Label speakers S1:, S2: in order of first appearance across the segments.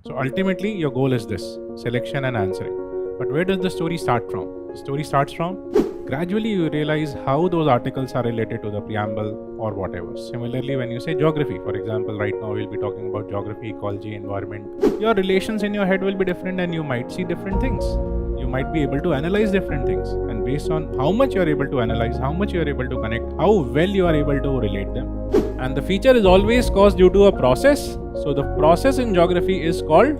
S1: So ultimately your goal is this, selection and answering. But where does the story start from? The story starts from gradually you realize how those articles are related to the preamble or whatever. Similarly, when you say geography, for example, right now we'll be talking about geography, ecology, environment. Your relations in your head will be different and you might see different things. You might be able to analyze different things, and based on how much you are able to analyze, how much you are able to connect, how well you are able to relate them. And the feature is always caused due to a process. So the process in geography is called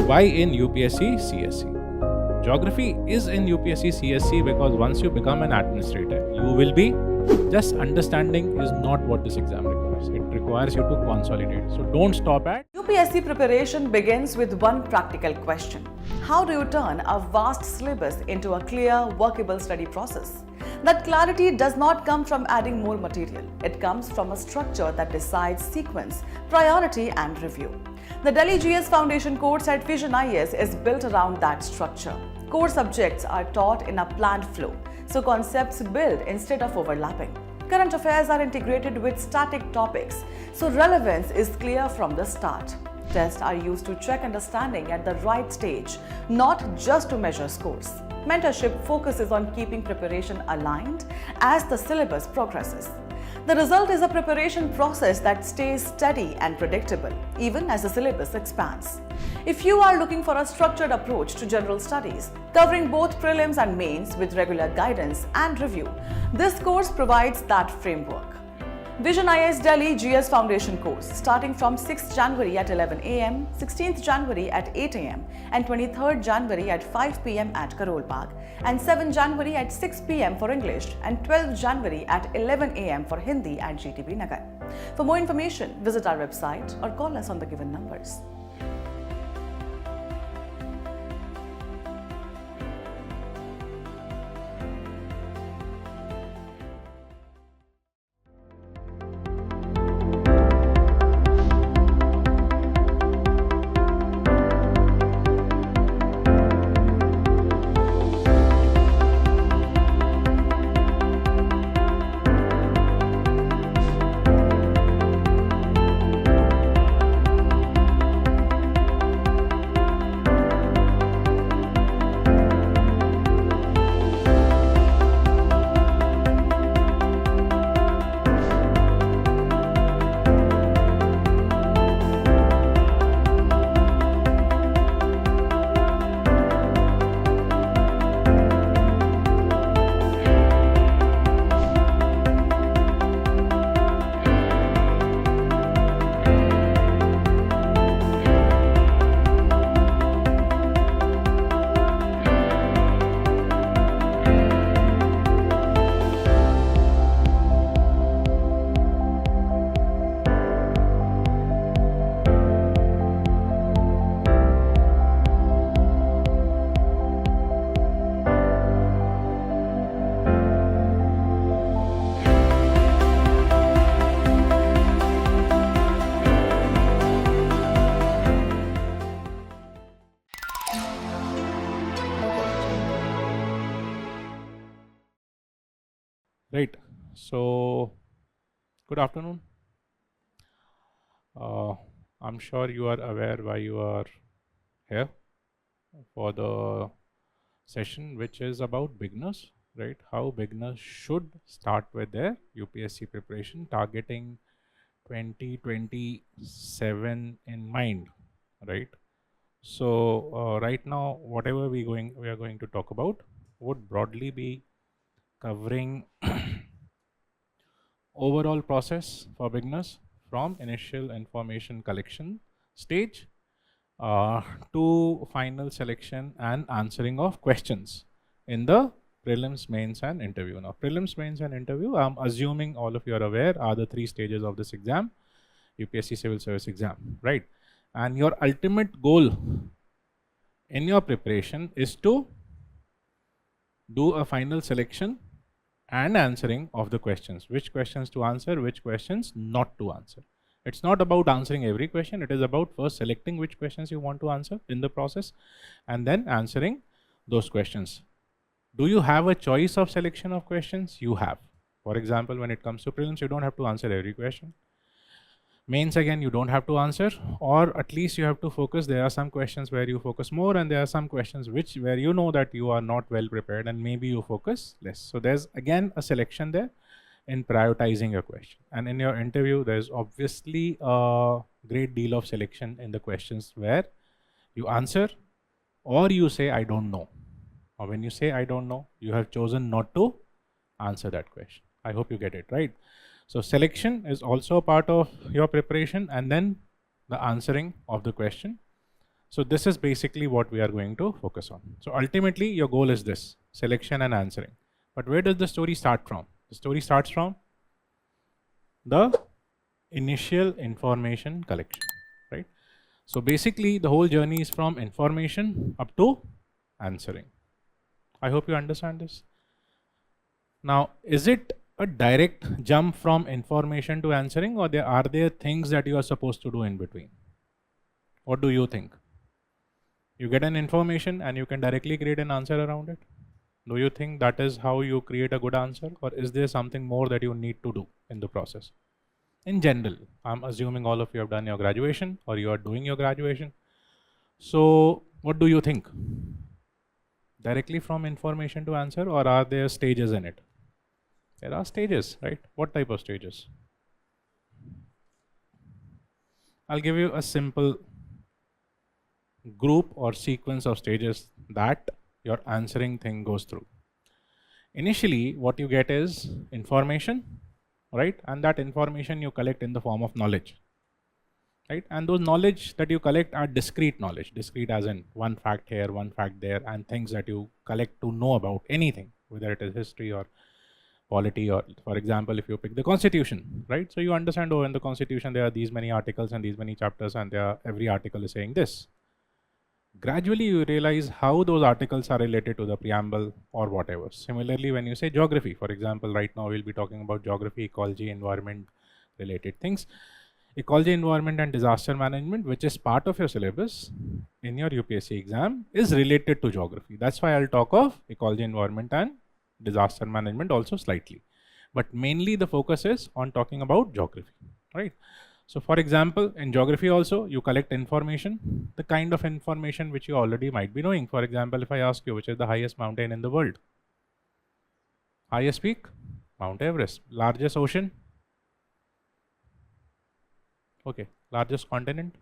S1: why in UPSC CSC. Geography is in UPSC CSC because once you become an administrator, you will be just understanding is not what this exam requires. It requires you to consolidate. So don't stop at
S2: UPSC preparation begins with one practical question. How do you turn a vast syllabus into a clear, workable study process? That clarity does not come from adding more material. It comes from a structure that decides sequence, priority and review. The Delhi GS Foundation course at Vision IS is built around that structure. Core subjects are taught in a planned flow, so concepts build instead of overlapping. Current affairs are integrated with static topics, so relevance is clear from the start. Tests are used to check understanding at the right stage, not just to measure scores. Mentorship focuses on keeping preparation aligned as the syllabus progresses. The result is a preparation process that stays steady and predictable, even as the syllabus expands. If you are looking for a structured approach to general studies, covering both prelims and mains with regular guidance and review, this course provides that framework. Vision IS Delhi GS Foundation course starting from 6th January at 11 am, 16th January at 8 am and 23rd January at 5 pm at Karol Bagh and 7th January at 6 pm for English and 12th January at 11 am for Hindi at GTB Nagar. For more information, visit our website or call us on the given numbers.
S1: right. So good afternoon. I'm sure you are aware why you are here for the session, which is about beginners, right? How beginners should start with their UPSC preparation, targeting 2027 in mind, right? So right now, whatever we are going to talk about would broadly be covering overall process for beginners from initial information collection stage to final selection and answering of questions in the prelims, mains and interview. Now prelims, mains and interview, I'm assuming all of you are aware, are the 3 stages of this exam, UPSC Civil Service exam, right? And your ultimate goal in your preparation is to do a final selection and answering of the questions, which questions to answer, which questions not to answer. It's not about answering every question, it is about first selecting which questions you want to answer in the process and then answering those questions. Do you have a choice of selection of questions? You have. For example, when it comes to prelims, you don't have to answer every question. Mains, again, you don't have to answer, or at least you have to focus. There are some questions where you focus more, and there are some questions where you know that you are not well prepared and maybe you focus less. So there's again a selection there in prioritizing your question. And in your interview, there's obviously a great deal of selection in the questions where you answer or you say, I don't know. Or when you say, I don't know, you have chosen not to answer that question. I hope you get it, right? So selection is also a part of your preparation, and then the answering of the question. So this is basically what we are going to focus on. So ultimately, your goal is this: selection and answering. But where does the story start from? The story starts from the initial information collection, right? So basically, the whole journey is from information up to answering. I hope you understand this. Now, is it a direct jump from information to answering, or are there things that you are supposed to do in between? What do you think? You get an information and you can directly create an answer around it. Do you think that is how you create a good answer, or is there something more that you need to do in the process? In general, I'm assuming all of you have done your graduation or you are doing your graduation. So what do you think? Directly from information to answer, or are there stages in it? There are stages, right? What type of stages? I'll give you a simple group or sequence of stages that your answering thing goes through. Initially, what you get is information, right? And that information you collect in the form of knowledge, right? And those knowledge that you collect are discrete knowledge, discrete as in one fact here, one fact there, and things that you collect to know about anything, whether it is history or polity, or for example, if you pick the Constitution, right? So you understand, oh, in the Constitution there are these many articles and these many chapters, and every article is saying this. Gradually you realize how those articles are related to the preamble or whatever. Similarly, when you say geography, for example, right now we'll be talking about geography, ecology, environment related things. Ecology, environment and disaster management, which is part of your syllabus in your UPSC exam, is related to geography. That's why I'll talk of ecology, environment and disaster management also slightly, but mainly the focus is on talking about geography, right? So for example, in geography also you collect information, the kind of information which you already might be knowing. For example, if I ask you which is the highest mountain in the world, highest peak, Mount Everest. Largest ocean, okay. Largest continent,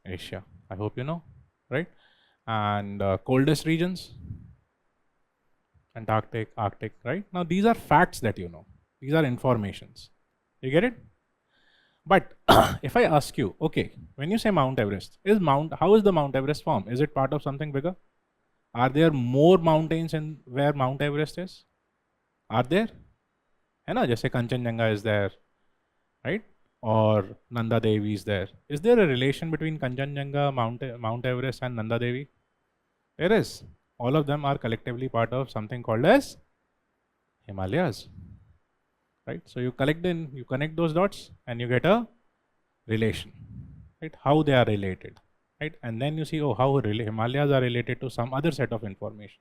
S1: Asia. I hope you know, right? And coldest regions, Antarctic, Arctic, right? Now these are facts that you know. These are informations. You get it? But if I ask you, okay, when you say Mount Everest, how is the Mount Everest formed? Is it part of something bigger? Are there more mountains in where Mount Everest is? Are there? है ना? जैसे Kanchenjunga is there, right? Or Nanda Devi is there. Is there a relation between Kanchenjunga, Mount Everest and Nanda Devi? There is. All of them are collectively part of something called as Himalayas, right? So you connect those dots and you get a relation, right? How they are related, right? And then you see, oh, how Himalayas are related to some other set of information,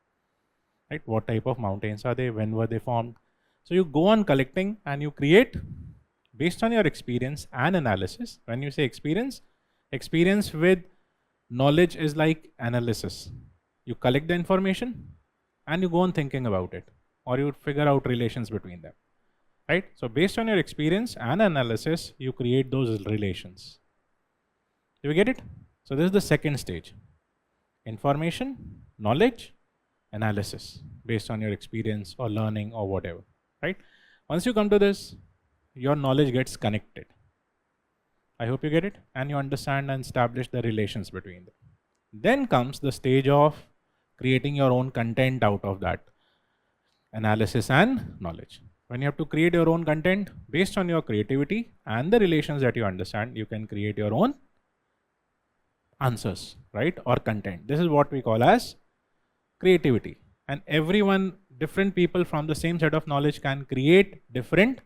S1: right? What type of mountains are they? When were they formed? So you go on collecting and you create based on your experience and analysis. When you say experience with knowledge is like analysis. You collect the information and you go on thinking about it, or you figure out relations between them, right? So based on your experience and analysis, you create those relations. Do you get it? So this is the second stage. Information, knowledge, analysis based on your experience or learning or whatever, right? Once you come to this, your knowledge gets connected. I hope you get it, and you understand and establish the relations between them. Then comes the stage of creating your own content out of that analysis and knowledge. When you have to create your own content based on your creativity and the relations that you understand, you can create your own answers, right? Or content. This is what we call as creativity. And everyone, different people from the same set of knowledge can create different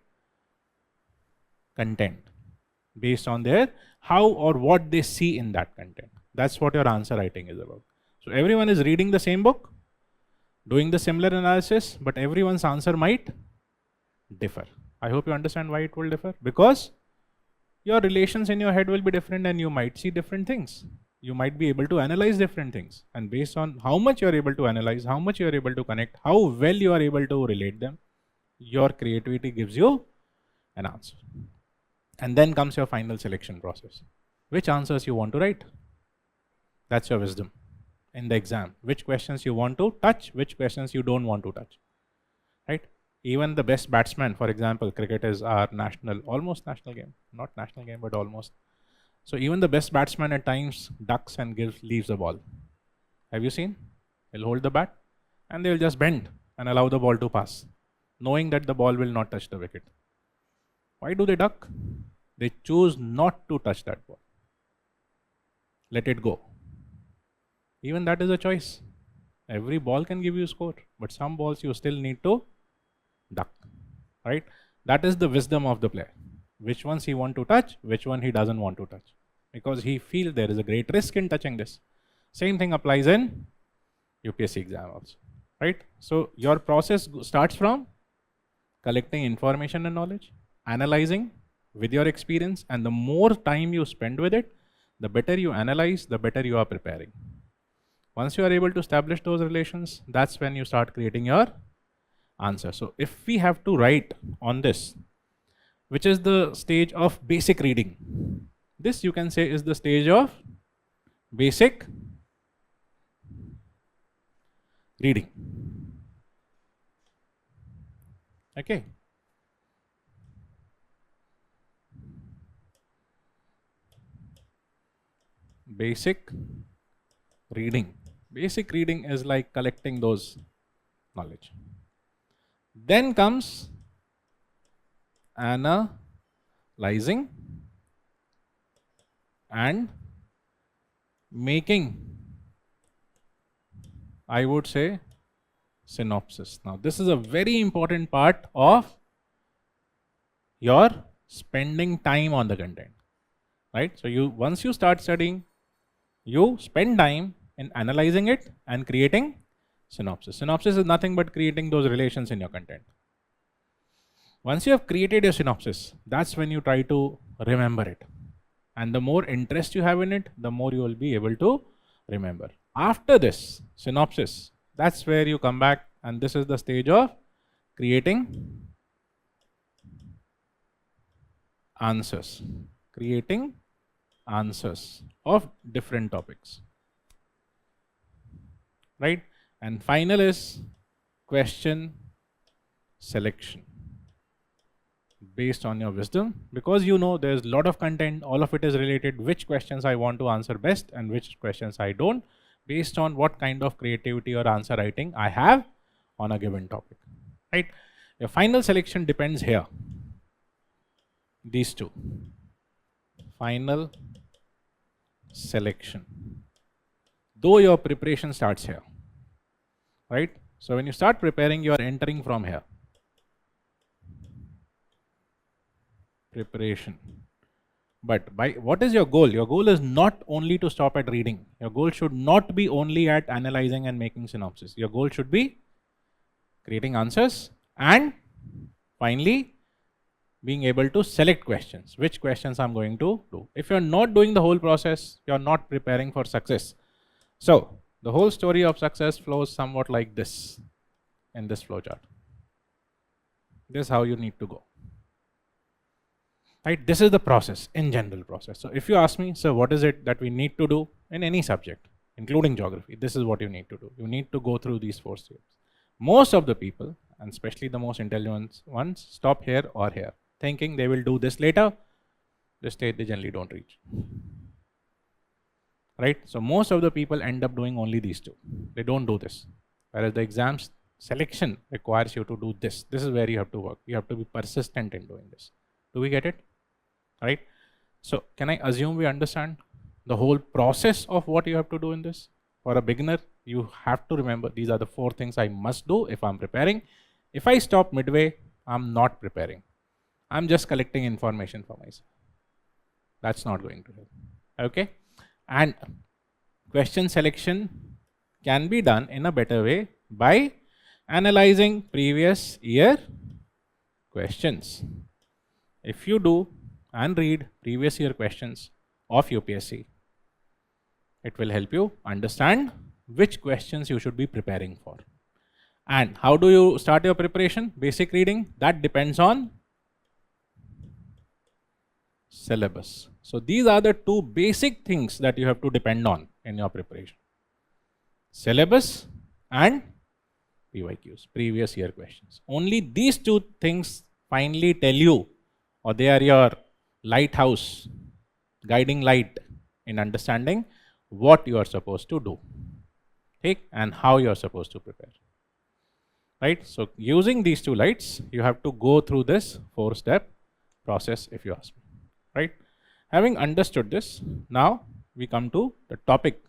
S1: content based on their how or what they see in that content. That's what your answer writing is about. So everyone is reading the same book, doing the similar analysis, but everyone's answer might differ. I hope you understand why it will differ. Because your relations in your head will be different and you might see different things. You might be able to analyze different things. And based on how much you're able to analyze, how much you're able to connect, how well you are able to relate them, your creativity gives you an answer. And then comes your final selection process. Which answers you want to write? That's your wisdom in the exam. Which questions you want to touch, which questions you don't want to touch. Right? Even the best batsman, for example, cricket is our national, almost national game. Not national game, but almost. So even the best batsman at times ducks and leaves the ball. Have you seen? He'll hold the bat and they'll just bend and allow the ball to pass, knowing that the ball will not touch the wicket. Why do they duck? They choose not to touch that ball. Let it go. Even that is a choice. Every ball can give you a score, but some balls you still need to duck. Right? That is the wisdom of the player. Which ones he want to touch, which one he doesn't want to touch. Because he feels there is a great risk in touching this. Same thing applies in UPSC exam also. Right? So your process starts from collecting information and knowledge, analyzing with your experience, and the more time you spend with it, the better you analyze, the better you are preparing. Once you are able to establish those relations, that's when you start creating your answer. So if we have to write on this, which is the stage of basic reading, this you can say is the stage of basic reading. Okay. Basic reading. Basic reading is like collecting those knowledge. Then comes analyzing and making, I would say, synopsis. Now this is a very important part of your spending time on the content, right? So once you start studying, you spend time in analyzing it and creating synopsis. Synopsis is nothing but creating those relations in your content. Once you have created your synopsis, that's when you try to remember it. And the more interest you have in it, the more you will be able to remember. After this synopsis, that's where you come back, and this is the stage of creating answers. Creating answers of different topics. Right? And final is question selection based on your wisdom, because you know there's a lot of content, all of it is related, which questions I want to answer best and which questions I don't, based on what kind of creativity or answer writing I have on a given topic. Right? Your final selection depends here. These two. Final selection. Though your preparation starts here. Right? So when you start preparing, you are entering from here. Preparation. But by what is your goal? Your goal is not only to stop at reading. Your goal should not be only at analyzing and making synopsis. Your goal should be creating answers and finally being able to select questions. Which questions I'm going to do. If you're not doing the whole process, you're not preparing for success. So the whole story of success flows somewhat like this in this flowchart. This is how you need to go. Right? This is the process, in general process. So if you ask me, so what is it that we need to do in any subject, including geography? This is what you need to do. You need to go through these 4 steps. Most of the people, and especially the most intelligent ones, stop here or here, thinking they will do this later. This stage they generally don't reach. Right? So most of the people end up doing only these 2. They don't do this. Whereas the exams selection requires you to do this. This is where you have to work. You have to be persistent in doing this. Do we get it? Right? So can I assume we understand the whole process of what you have to do in this? For a beginner, you have to remember these are the 4 things I must do if I'm preparing. If I stop midway, I'm not preparing. I'm just collecting information for myself. That's not going to help. Okay? And question selection can be done in a better way by analyzing previous year questions. If you do and read previous year questions of UPSC. It will help you understand which questions you should be preparing for. And how do you start your preparation? Basic reading, that depends on syllabus. So these are the two basic things that you have to depend on in your preparation. Syllabus and PYQs, previous year questions. Only these two things finally tell you, or they are your lighthouse, guiding light in understanding what you are supposed to do, okay, and how you are supposed to prepare. Right? So using these two lights, you have to go through this 4-step process, if you ask me. Right? Having understood this, now we come to the topic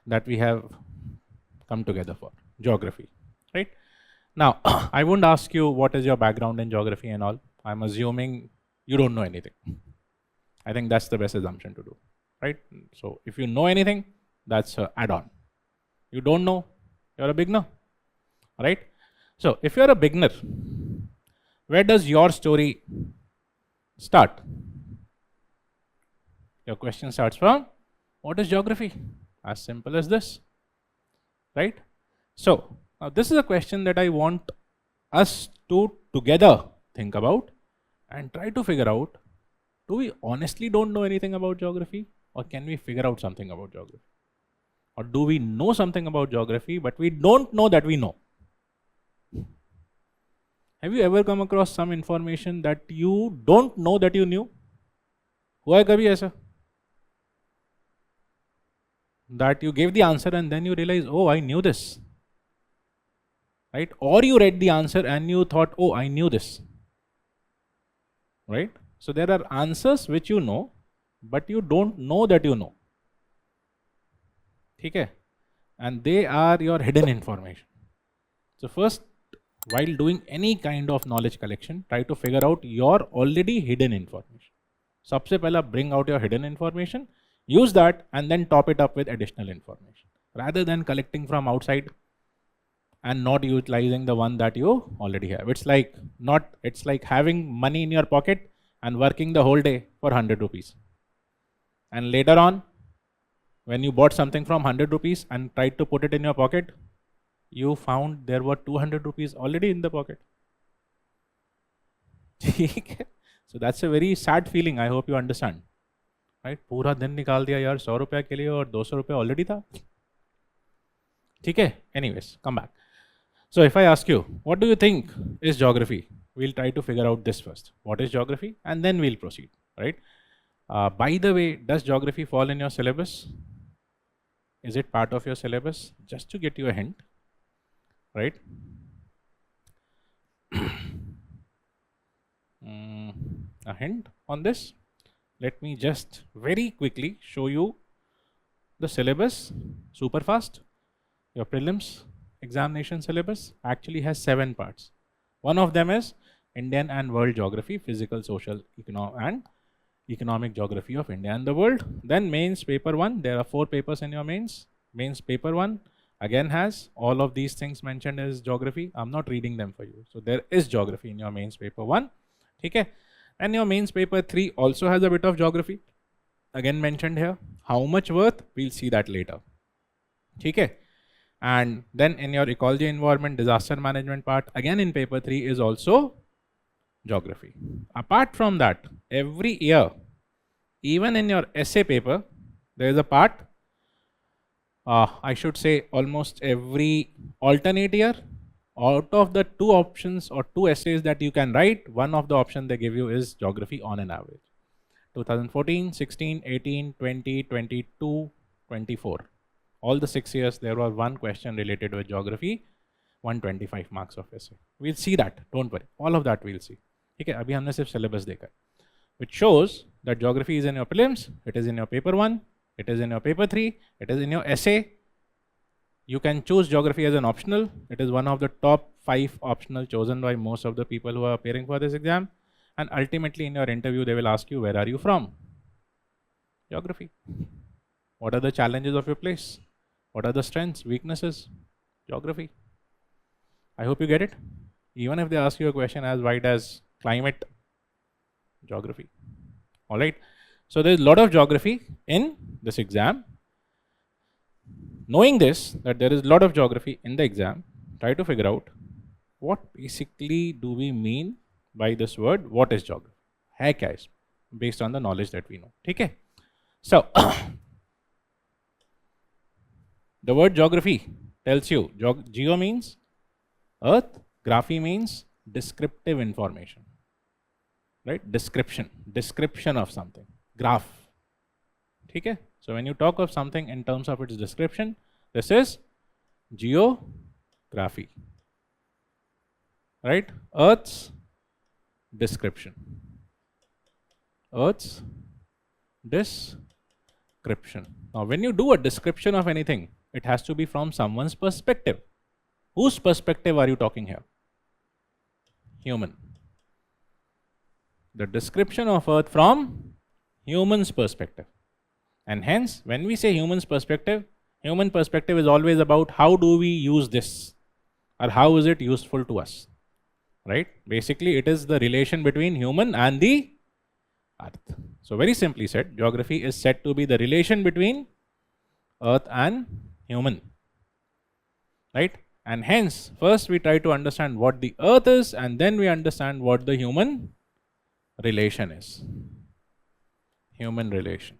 S1: that we have come together for, geography. Right? Now, I won't ask you what is your background in geography and all. I'm assuming you don't know anything. I think that's the best assumption to do. Right? So if you know anything, that's an add-on. You don't know, you're a beginner. Right? So if you're a beginner, where does your story start? Your question starts from, what is geography? As simple as this. Right? So now this is a question that I want us to together think about and try to figure out, do we honestly don't know anything about geography, or can we figure out something about geography? Or do we know something about geography but we don't know that we know? Have you ever come across some information that you don't know that you knew? हुआ है कभी ऐसा? That you gave the answer and then you realize, oh, I knew this. Right? Or you read the answer and you thought, oh, I knew this. Right? So there are answers which you know, but you don't know that you know. Okay? And they are your hidden information. So first, while doing any kind of knowledge collection, try to figure out your already hidden information. सबसे पहला bring out your hidden information, use that and then top it up with additional information, rather than collecting from outside and not utilizing the one that you already have. It's like having money in your pocket and working the whole day for 100 rupees. And later on, when you bought something from 100 rupees and tried to put it in your pocket, you found there were 200 rupees already in the pocket. So that's a very sad feeling. I hope you understand. Right? पूरा दिन निकाल दिया यार 100 रुपया के लिए और 200 रुपया already था. ठीक है? Anyways, come back. So if I ask you, what do you think is geography? We'll try to figure out this first. What is geography? And then we'll proceed. Right? By the way, does geography fall in your syllabus? Is it part of your syllabus? Just to get you a hint. Right? A hint on this. Let me just very quickly show you the syllabus super fast. Your prelims examination syllabus actually has 7 parts. One of them is Indian and World Geography, Physical, Social, and Economic Geography of India and the World. Then mains paper 1, there are 4 papers in your mains. Mains paper 1 again has all of these things mentioned as geography. I'm not reading them for you. So there is geography in your mains paper 1. Okay. And your mains paper 3 also has a bit of geography. Again mentioned here. How much worth? We'll see that later. Okay. And then in your ecology, environment, disaster management part, again in paper 3 is also geography. Apart from that, every year, even in your essay paper, there is a part, I should say almost every alternate year, out of the 2 options or 2 essays that you can write, one of the options they give you is geography on an average. 2014, 16, 18, 20, 22, 24. All the 6 years, there was one question related with geography, 125 marks of essay. We'll see that, don't worry. All of that we'll see. Okay, abhi humne sirf syllabus dekha, which shows that geography is in your prelims, it is in your paper 1, it is in your paper 3, it is in your essay. You can choose geography as an optional. It is one of the top 5 optional chosen by most of the people who are appearing for this exam. And ultimately in your interview, they will ask you, where are you from? Geography. What are the challenges of your place? What are the strengths, weaknesses? Geography. I hope you get it. Even if they ask you a question as wide as climate, geography. All right. So there's a lot of geography in this exam. Knowing this, that there is a lot of geography in the exam, try to figure out what basically do we mean by this word, what is geography? है क्या इसमें? Based on the knowledge that we know. ठीक है? So, the word geography tells you, geo means earth, graphy means descriptive information, right? Description of something, graph. ठीक है? So when you talk of something in terms of its description, this is geography, right? Earth's description. Earth's description. Now when you do a description of anything, it has to be from someone's perspective. Whose perspective are you talking here? Human. The description of Earth from human's perspective. And hence, when we say human perspective is always about how do we use this, or how is it useful to us, right? Basically, it is the relation between human and the earth. So very simply said, geography is said to be the relation between earth and human, right? And hence, first we try to understand what the earth is, and then we understand what the human relation is. Human relation.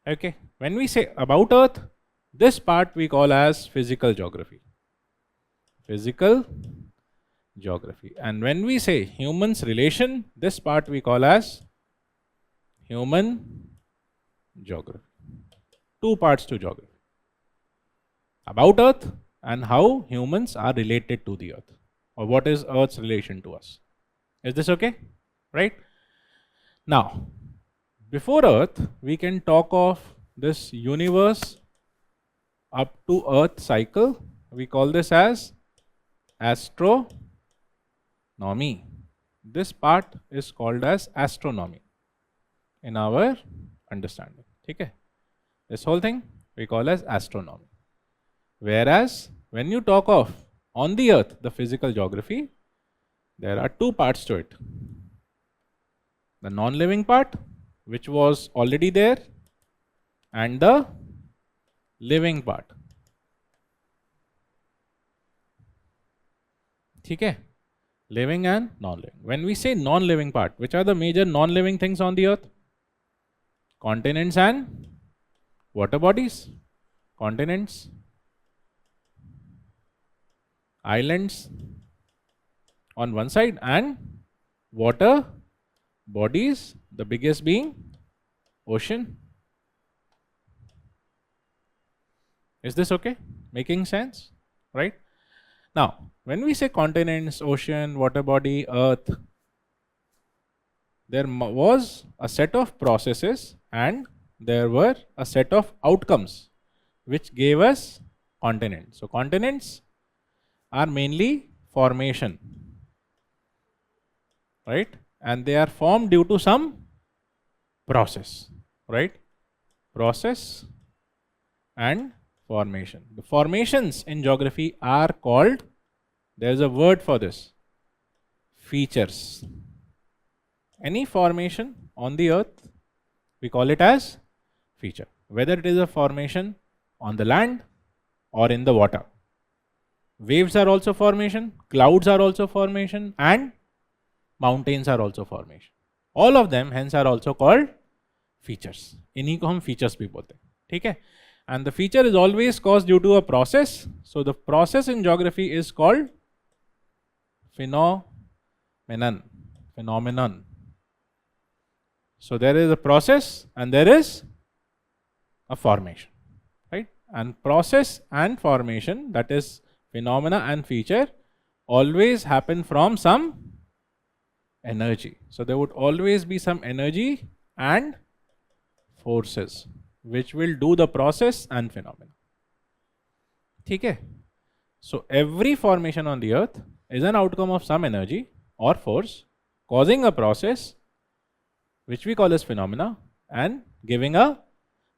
S1: Okay, when we say about earth, this part we call as physical geography. Physical geography. And when we say humans relation, this part we call as human geography. Two parts to geography. About earth and how humans are related to the earth, or what is earth's relation to us. Is this okay? Right? Now, before earth, we can talk of this universe up to earth cycle. We call this as astronomy. This part is called as astronomy in our understanding. Okay? This whole thing we call as astronomy. Whereas when you talk of on the earth, the physical geography, there are two parts to it. The non-living part, which was already there, and the living part. Okay? Living and non-living. When we say non-living part, which are the major non-living things on the earth? Continents and water bodies. Continents, islands on one side, and water bodies, the biggest being ocean. Is this okay? Making sense? Right? Now, when we say continents, ocean, water body, earth, there was a set of processes and there were a set of outcomes which gave us continents. So continents are mainly formation, right? And they are formed due to some process, right? Process and formation. The formations in geography are called, there is a word for this, features. Any formation on the earth, we call it as feature. Whether it is a formation on the land or in the water. Waves are also formation, clouds are also formation, and mountains are also formation. All of them hence are also called features. इन्हीं को हम features भी बोलते हैं. ठीक है? And the feature is always caused due to a process. So the process in geography is called phenomenon. So there is a process and there is a formation, right? And process and formation, that is phenomena and feature, always happen from some energy. So there would always be some energy and forces which will do the process and phenomena. Okay? So every formation on the earth is an outcome of some energy or force causing a process which we call as phenomena and giving a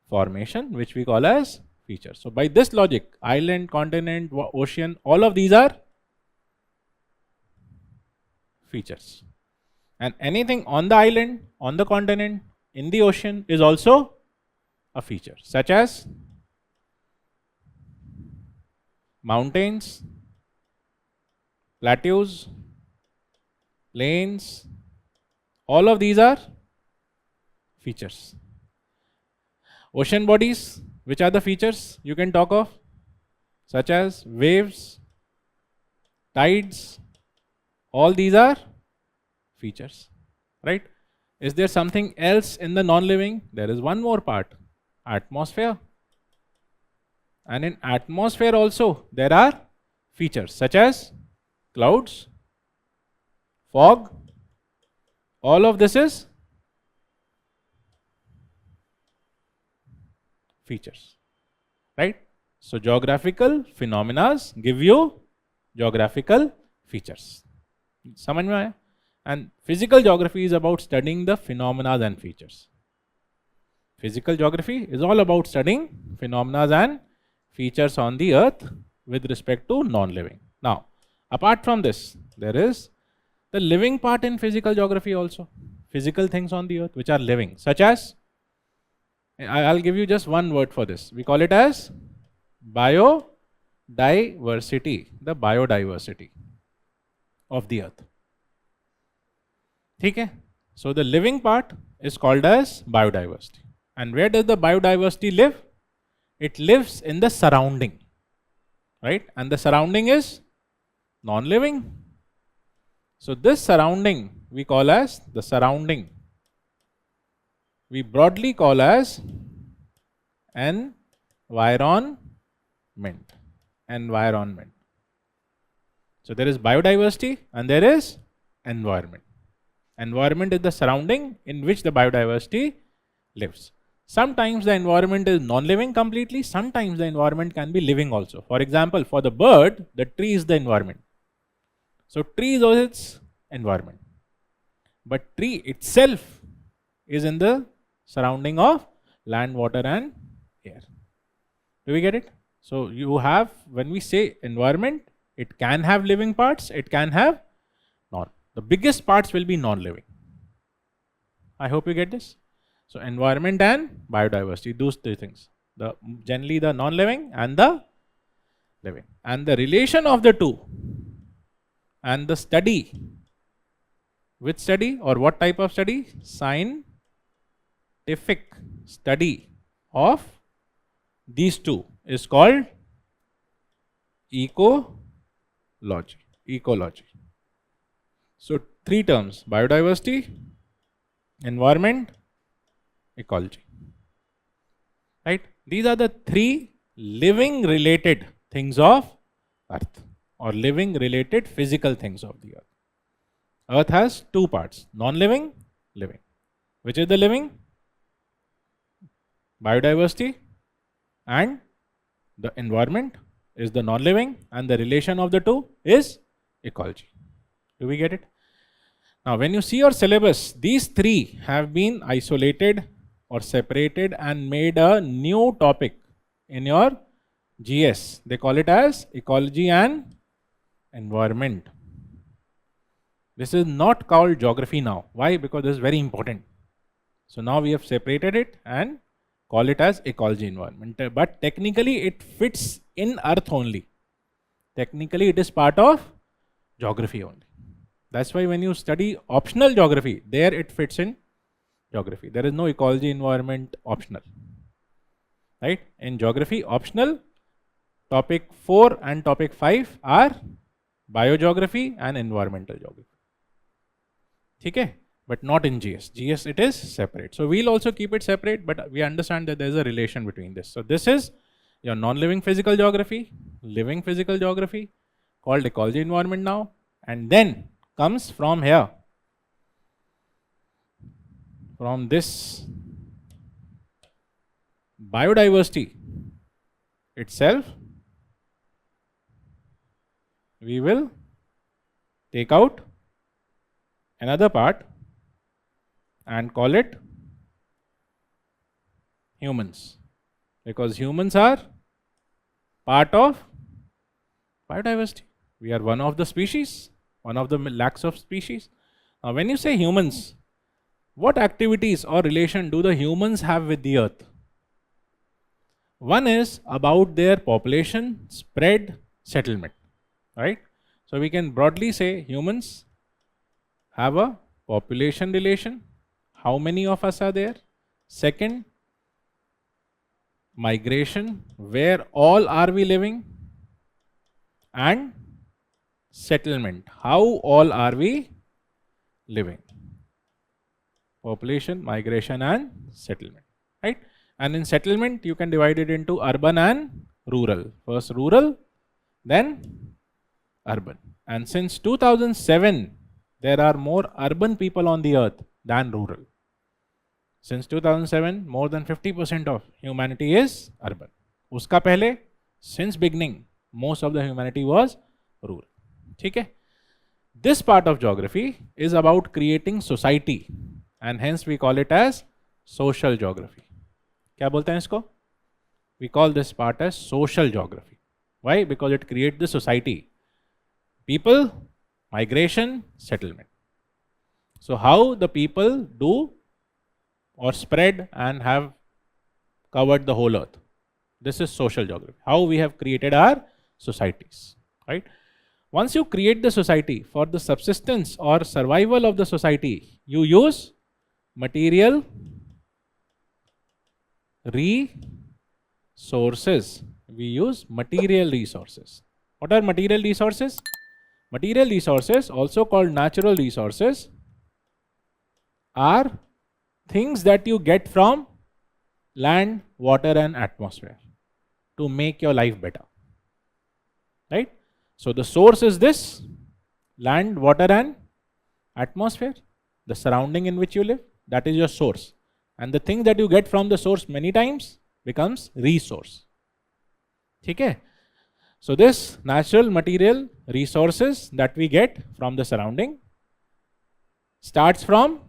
S1: formation which we call as feature. So by this logic, island, continent, ocean, all of these are features. And anything on the island, on the continent, in the ocean is also a feature, such as mountains, plateaus, plains. All of these are features. Ocean bodies, which are the features you can talk of, such as waves, tides, all these are features, right? Is there something else in the non-living? There is one more part, atmosphere. And in atmosphere also, there are features such as clouds, fog. All of this is features, right? So geographical phenomena give you geographical features. समझ में आया? And physical geography is about studying the phenomena and features. Physical geography is all about studying phenomena and features on the earth with respect to non-living. Now, apart from this, there is the living part in physical geography also. Physical things on the earth which are living, such as, I'll give you just one word for this. We call it as biodiversity, the biodiversity of the earth. Okay? So the living part is called as biodiversity. And where does the biodiversity live? It lives in the surrounding, right? And the surrounding is non-living. So this surrounding we call as the surrounding. We broadly call as environment. Environment. So there is biodiversity and there is environment. Environment is the surrounding in which the biodiversity lives. Sometimes the environment is non-living completely, sometimes the environment can be living also. For example, for the bird, the tree is the environment. So tree is also its environment. But tree itself is in the surrounding of land, water and air. Do we get it? So you have, when we say environment, it can have living parts, it can have non. The biggest parts will be non-living. I hope you get this. So environment and biodiversity, those two things. Generally the non-living and the living. And the relation of the two and the study. Which study or what type of study? Scientific study of these two is called ecology. Ecology. So three terms: biodiversity, environment, ecology. Right? These are the three living related things of earth, or living related physical things of the earth. Earth has two parts: non-living, living. Which is the living? Biodiversity, and the environment is the non-living, and the relation of the two is ecology. Do we get it? Now when you see your syllabus, these three have been isolated or separated and made a new topic in your GS. They call it as ecology and environment. This is not called geography now. Why? Because this is very important. So now we have separated it and call it as ecology environment. But technically it fits in earth only. Technically it is part of geography only. That's why when you study optional geography, there it fits in geography. There is no ecology environment optional. Right? In geography, optional, topic 4 and topic 5 are biogeography and environmental geography. Okay? But not in GS. GS it is separate. So we'll also keep it separate, but we understand that there is a relation between this. So this is your non-living physical geography, living physical geography, called ecology environment now, and then comes from here, from this biodiversity itself, we will take out another part and call it humans, because humans are part of biodiversity. We are one of the species, one of the lakhs of species. When you say humans, what activities or relation do the humans have with the earth? One is about their population, spread, settlement, right? So we can broadly say humans have a population relation. How many of us are there? Second, migration, where all are we living? And settlement, how all are we living? Population, migration, and settlement, right? And in settlement, you can divide it into urban and rural. First rural, then urban. And since 2007, there are more urban people on the earth than rural. Since 2007, more than 50% of humanity is urban. Uska pehle, since beginning, most of the humanity was rural. Okay? This part of geography is about creating society, and hence we call it as social geography. क्या बोलते हैं इसको? We call this part as social geography. Why? Because it creates the society. People, migration, settlement. So how the people do or spread and have covered the whole earth. This is social geography. How we have created our societies, right? Once you create the society, for the subsistence or survival of the society, you use material resources. We use material resources. What are material resources? Material resources, also called natural resources, are things that you get from land, water, and atmosphere to make your life better, right? So the source is this: land, water, and atmosphere, the surrounding in which you live. That is your source, and the thing that you get from the source many times becomes resource. Okay? So this natural material resources that we get from the surrounding starts from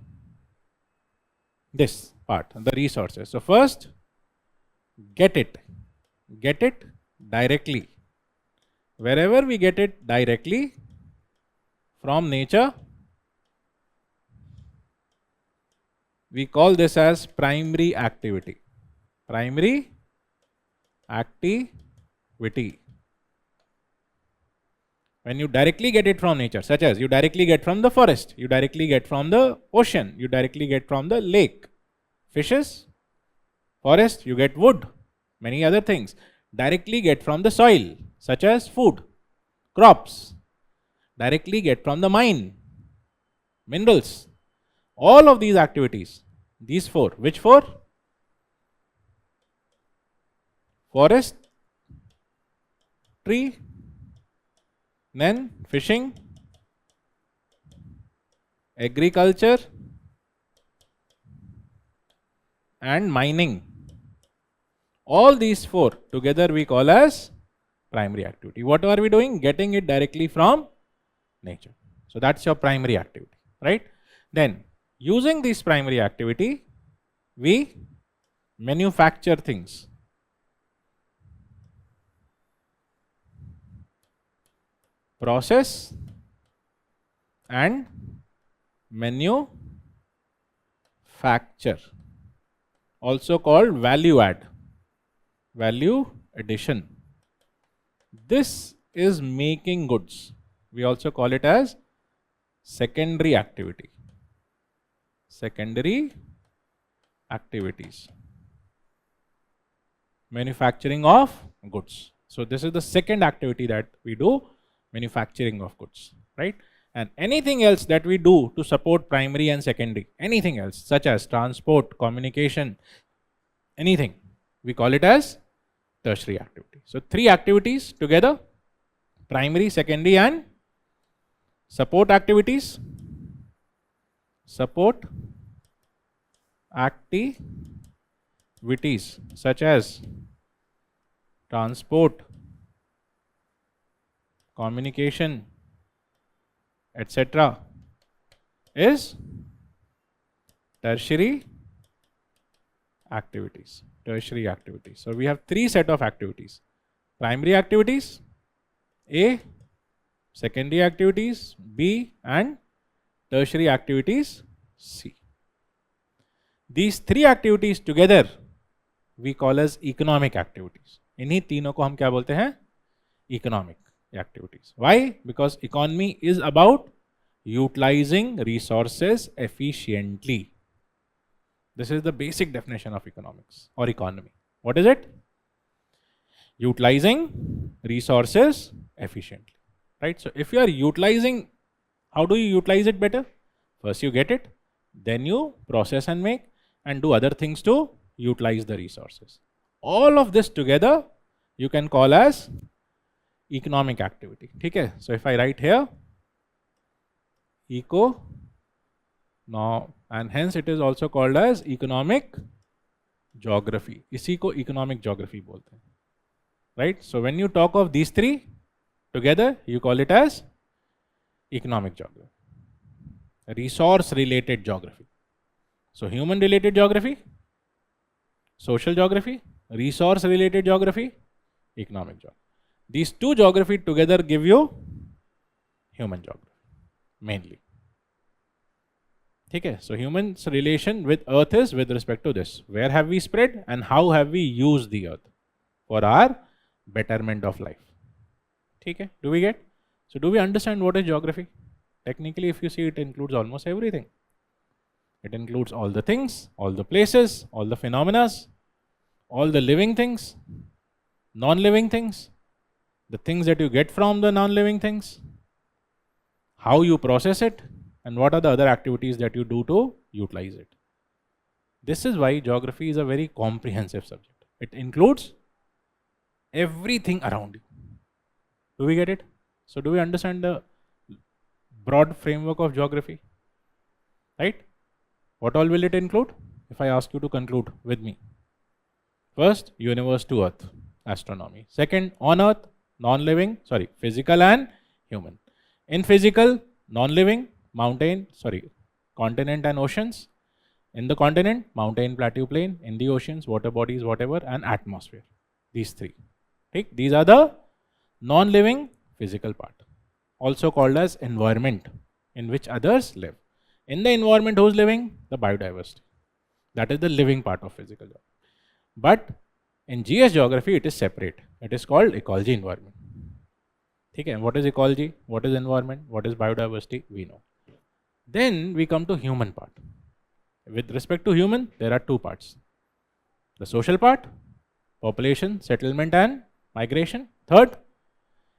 S1: this part, the resources. So first, get it directly. Wherever we get it directly from nature, we call this as primary activity. Primary activity. When you directly get it from nature, such as you directly get from the forest, you directly get from the ocean, you directly get from the lake, fishes, forest, you get wood, many other things. Directly get from the soil, such as food, crops. Directly get from the mine, minerals. All of these activities, these four. Which four? Forest, tree, then fishing, agriculture, and mining. All these four together we call as primary activity. What are we doing? Getting it directly from nature. So that's your primary activity, right? Then using this primary activity, we manufacture things. Process and manufacture, also called value add, value addition. This is making goods. We also call it as secondary activity. Secondary activities. Manufacturing of goods. So this is the second activity that we do, manufacturing of goods, right? And anything else that we do to support primary and secondary, anything else such as transport, communication, anything, we call it as tertiary activity. So three activities together: primary, secondary, and support activities. Support activities such as transport, communication, etc. is tertiary activities. Tertiary activities. So we have three set of activities: primary activities A, secondary activities B, and tertiary activities C. These three activities together we call as economic activities. इन्हीं तीनों को हम क्या बोलते हैं? Economic activities. Why? Because economy is about utilizing resources efficiently. This is the basic definition of economics or economy. What is it? Utilizing resources efficiently. Right? So if you are utilizing, how do you utilize it better? First you get it, then you process and make and do other things to utilize the resources. All of this together you can call as economic activity. Okay? So if I write here eco, now and hence it is also called as economic geography. इसी को economic geography बोलते हैं. Right? So when you talk of these three together, you call it as economic geography. Resource related geography. So human related geography, social geography, resource related geography, economic geography. These two geography together give you human geography mainly. Okay, so human's relation with earth is with respect to this. Where have we spread and how have we used the earth for our betterment of life? Okay, do we get? So do we understand what is geography? Technically, if you see, it includes almost everything. It includes all the things, all the places, all the phenomena, all the living things, non-living things, the things that you get from the non-living things, how you process it, and what are the other activities that you do to utilize it. This is why geography is a very comprehensive subject. It includes everything around you. Do we get it? So do we understand the broad framework of geography? Right? What all will it include? If I ask you to conclude with me. First, universe to earth, astronomy. Second, on earth, non-living, physical and human. In physical, non-living, continent and oceans. In the continent, mountain, plateau, plain. In the oceans, water bodies, whatever, and atmosphere. These three. Okay? These are the non-living physical part, also called as environment, in which others live. In the environment, who's living? The biodiversity. That is the living part of physical geography. But in GS geography, it is separate. It is called ecology environment. Okay? And what is ecology? What is environment? What is biodiversity? We know. Then we come to human part. With respect to human, there are two parts. The social part, population, settlement and migration. Third,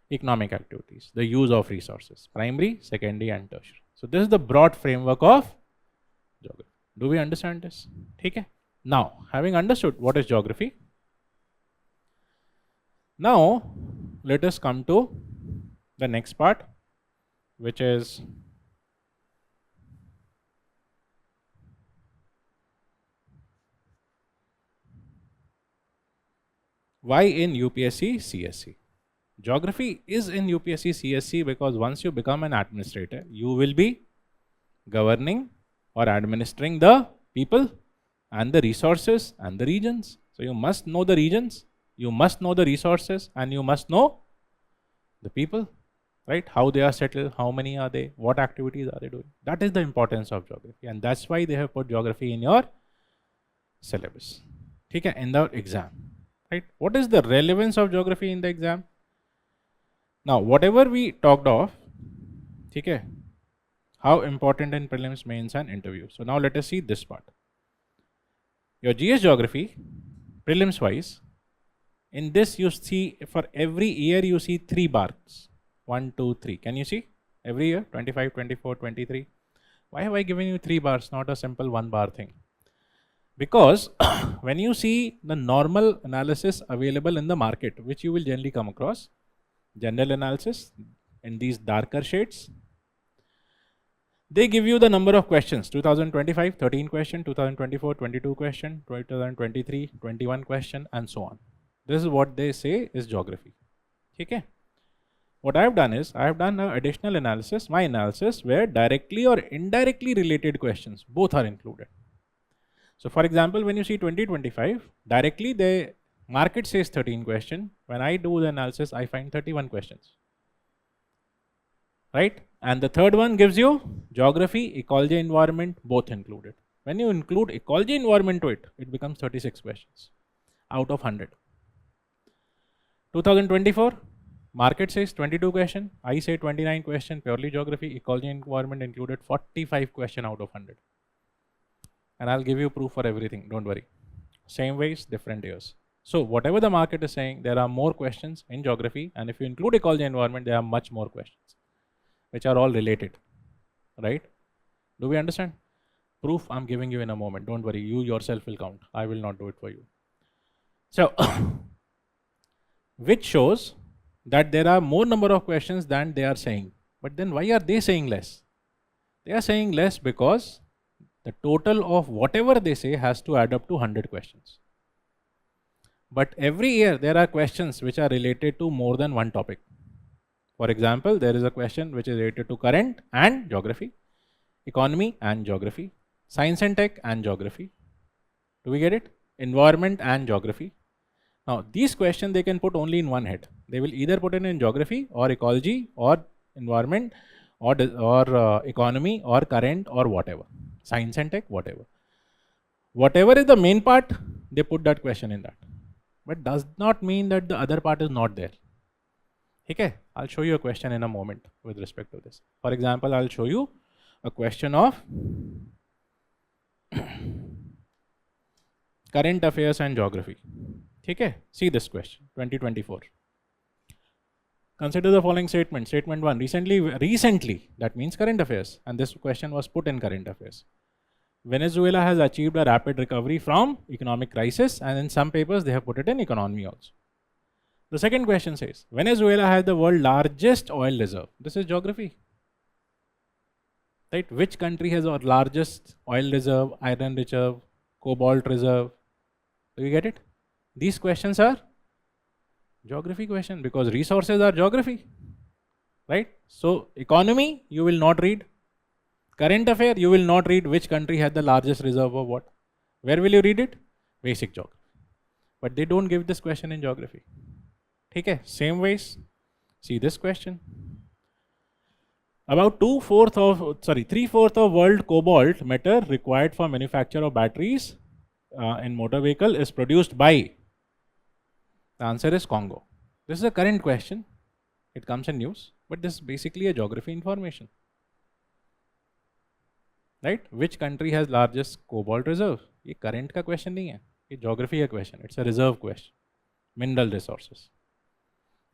S1: economic activities, the use of resources, primary, secondary and tertiary. So this is the broad framework of geography. Do we understand this? Okay. Now, having understood what is geography, now let us come to the next part, which is why in UPSC CSC. Geography is in UPSC CSC because once you become an administrator, you will be governing or administering the people and the resources and the regions. So you must know the regions, you must know the resources, and you must know the people, right? How they are settled, how many are they, what activities are they doing. That is the importance of geography, and that's why they have put geography in your syllabus. Okay, in the exam, right? What is the relevance of geography in the exam? Now, whatever we talked of, okay, how important in prelims, mains and interviews. So now let us see this part. Your GS geography, prelims wise, in this you see for every year you see 3 bars. 1, 2, 3. Can you see? Every year, 25, 24, 23. Why have I given you 3 bars, not a simple 1 bar thing? Because when you see the normal analysis available in the market, which you will generally come across, general analysis in these darker shades, they give you the number of questions. 2025, 13 question, 2024, 22 question, 2023, 21 question, and so on. This is what they say is geography. Okay? What I have done is, I have done an additional analysis, my analysis, where directly or indirectly related questions, both are included. So for example, when you see 2025, directly the market says 13 question. When I do the analysis, I find 31 questions. right? And the third one gives you geography, ecology, environment, both included. When you include ecology, environment to it, it becomes 36 questions out of 100. 2024, market says 22 question, I say 29 question, purely geography, ecology, environment included, 45 question out of 100. And I'll give you proof for everything, don't worry. Same ways, different years. So whatever the market is saying, there are more questions in geography, and if you include ecology, environment, there are much more questions, which are all related, right? Do we understand? Proof I'm giving you in a moment. Don't worry, you yourself will count. I will not do it for you. So, which shows that there are more number of questions than they are saying. But then why are they saying less? They are saying less because the total of whatever they say has to add up to 100 questions. But every year there are questions which are related to more than one topic. For example, there is a question which is related to current and geography, economy and geography, science and tech and geography. Do we get it? Environment and geography. Now, these questions they can put only in one head. They will either put it in geography or ecology or environment or economy or current or whatever. Science and tech, whatever. Whatever is the main part, they put that question in that. But does not mean that the other part is not there. Okay, I'll show you a question in a moment with respect to this. For example, I'll show you a question of current affairs and geography. Okay, see this question, 2024. Consider the following statement. Statement 1, recently, that means current affairs, and this question was put in current affairs. Venezuela has achieved a rapid recovery from economic crisis, and in some papers they have put it in economy also. The second question says, Venezuela has the world's largest oil reserve. This is geography. Right? Which country has the largest oil reserve, iron reserve, cobalt reserve? Do you get it? These questions are geography question because resources are geography. Right? So, economy, you will not read. Current affair, you will not read which country had the largest reserve of what. Where will you read it? Basic geography. But they don't give this question in geography. Okay, same ways. See this question. About 3/4 of world cobalt matter required for manufacture of batteries in motor vehicle is produced by. The answer is Congo. This is a current question. It comes in news, but this is basically a geography information. Right? Which country has largest cobalt reserve? ये current का question नहीं है. ये geography का question. It's a reserve question. Mineral resources.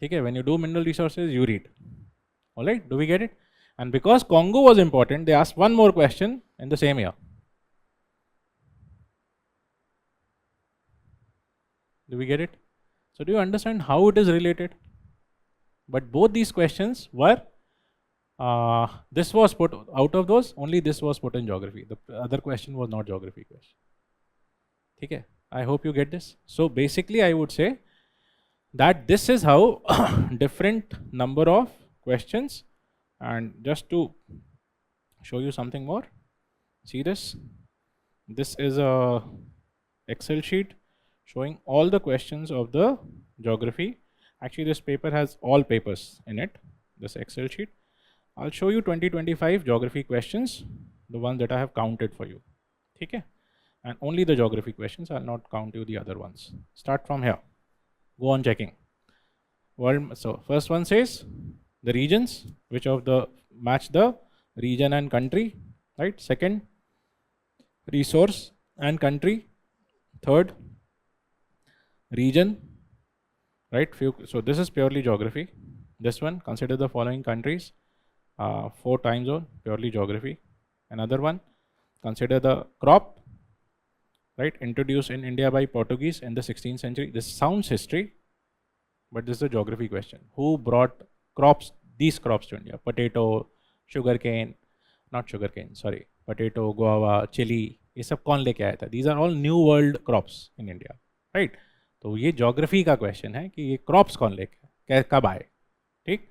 S1: Okay, when you do mineral resources, you read. Alright, do we get it? And because Congo was important, they asked one more question in the same year. Do we get it? So do you understand how it is related? But both these questions were, this was put out of those, only this was put in geography. The other question was not geography question. Okay, I hope you get this. So basically I would say that this is how different number of questions, and just to show you something more, see this. This is a Excel sheet showing all the questions of the geography. Actually, this paper has all papers in it, this Excel sheet. I'll show you 2025 geography questions, the ones that I have counted for you. Okay? And only the geography questions, I'll not count you the other ones. Start from here. Go on checking. So first one says the regions, which of the match the region and country, right? Second, resource and country. Third, region, right? So this is purely geography. This one, consider the following countries. 4 time zone, purely geography. Another one, consider the crop, right? Introduced in India by Portuguese in the 16th century. This sounds history, but this is a geography question. Who brought these crops to India? Potato, sugarcane, not sugarcane, sorry. Potato, guava, chili, ये सब कौन लेके आया था? These are all new world crops in India, right? तो ये geography का question है कि ये crops कौन लेके कब आए? ठीक?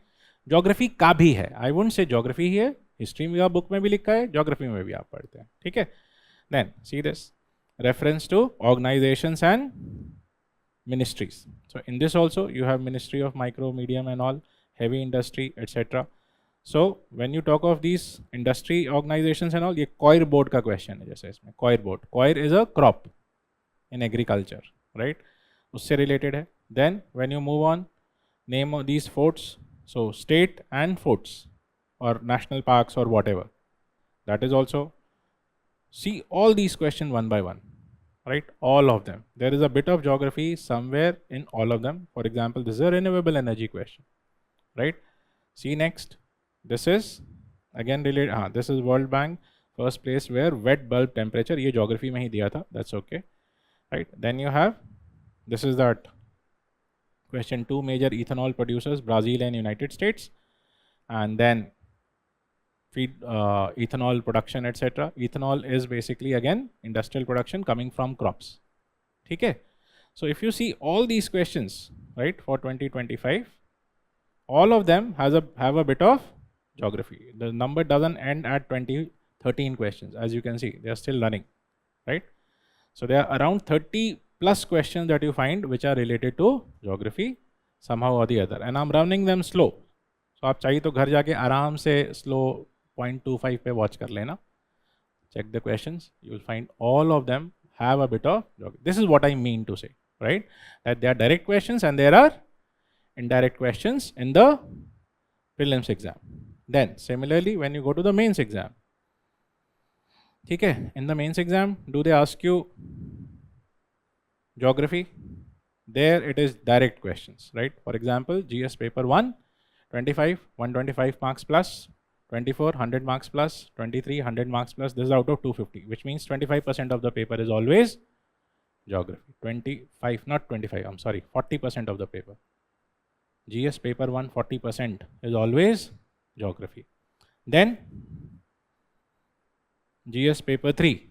S1: Geography का भी है. I wouldn't say geography ही है. History में book में भी लिखा है, geography में भी आप पढ़ते हैं. ठीक है? Then see this. Reference to organizations and ministries. So in this also you have Ministry of Micro, Medium and all, heavy industry, etc. So when you talk of these industry organizations and all, ये COIR board का question है जैसे इसमें COIR board. COIR is a crop in agriculture, right? उससे related है. Then when you move on, name of these forts, so state and forts or national parks or whatever. That is also, see all these questions one by one, right? All of them. There is a bit of geography somewhere in all of them. For example, this is a renewable energy question, right? See next. This is again related. This is World Bank first place where wet bulb temperature. ये geography में ही दिया था. That's okay, right? Then you have, this is that question 2 major ethanol producers, Brazil and United States, and then feed ethanol production, etc. Ethanol is basically again industrial production coming from crops. Okay. So if you see all these questions, right, for 2025, all of them have a bit of geography. The number doesn't end at 13 questions. As you can see, they are still running, right? So there are around 30 plus questions that you find which are related to geography somehow or the other, and I'm running them slow. So आप चाहिए तो घर जाके आराम से slow 0.25 पे watch कर लेना. Check the questions. You will find all of them have a bit of geography. This is what I mean to say, right? That there are direct questions and there are indirect questions in the prelims exam. Then similarly, when you go to the mains exam, okay, in the mains exam, do they ask you geography? There it is direct questions, right? For example, GS paper 1, 25, 125 marks plus, 24, 100 marks plus, 23, 100 marks plus. This is out of 250, which means 25% of the paper is always geography. 25, not 25, I'm sorry, 40% of the paper. GS paper 1, 40% is always geography. Then GS paper 3.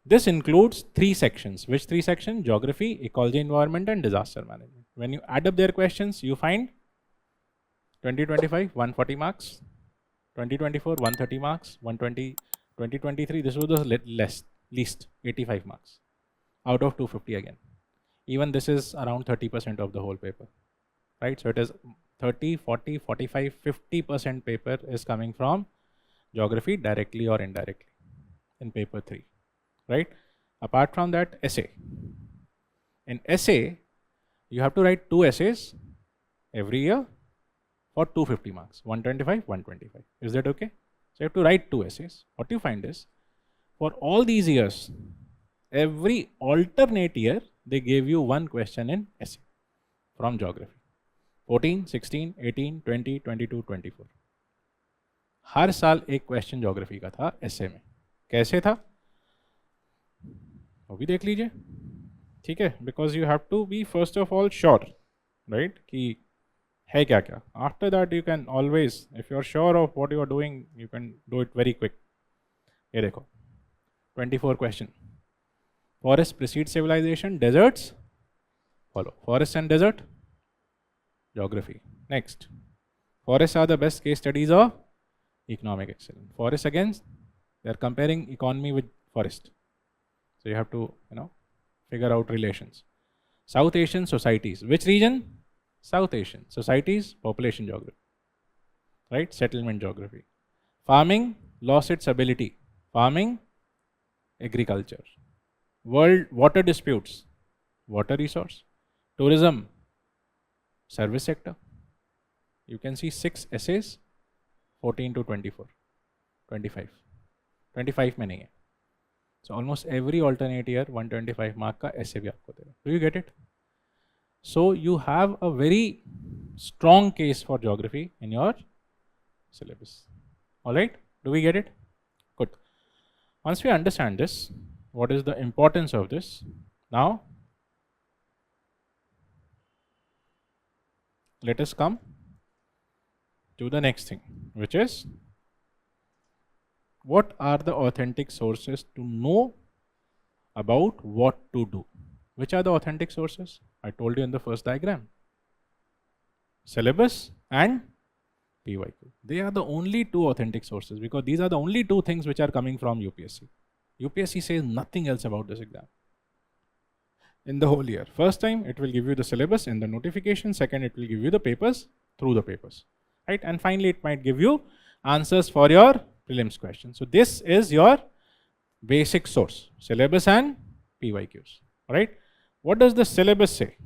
S1: This includes 3 sections. Which 3 sections? Geography, ecology, environment, and disaster management. When you add up their questions, you find 2025, 140 marks, 2024, 130 marks, 120, 2023, this was the least, 85 marks out of 250 again. Even this is around 30% of the whole paper, right? So it is 30, 40, 45, 50% paper is coming from geography directly or indirectly in paper 3. Right? Apart from that, essay. In essay, you have to write 2 essays every year for 250 marks, 125, 125. Is that okay? So you have to write 2 essays. What you find is, for all these years, every alternate year, they gave you 1 question in essay from geography. 14, 16, 18, 20, 22, 24. हर साल एक question geography का था essay में. कैसे था? वो भी देख लीजिए, ठीक है? Because you have to be first of all sure, right, कि है क्या क्या. After that you can always, if you are sure of what you are doing, you can do it very quick. ये देखो 24 question. Forest precede civilization, deserts follow. Forest and desert, geography. Next, forests are the best case studies of economic excellence. Forests, again, they are comparing economy with forest. So you have to, figure out relations. South Asian societies. Which region? South Asian. Societies, population geography. Right? Settlement geography. Farming lost its ability. Farming, agriculture. World water disputes. Water resource. Tourism, service sector. You can see 6 essays, 14 to 24, 25. 25 में नहीं है. So almost every alternate year 125 mark का essay भी आपको दे रहा है. Do you get it? So you have a very strong case for geography in your syllabus. All right? Do we get it? Good. Once we understand this, what is the importance of this? Now, let us come to the next thing, which is, what are the authentic sources to know about what to do? Which are the authentic sources? I told you in the first diagram. Syllabus and PYQ. They are the only 2 authentic sources, because these are the only 2 things which are coming from UPSC. UPSC says nothing else about this exam in the whole year. First time, it will give you the syllabus in the notification. Second, it will give you the papers through the papers. right? And finally, it might give you answers for your prelims question. So this is your basic source, syllabus and PYQs, all right? What does the syllabus say?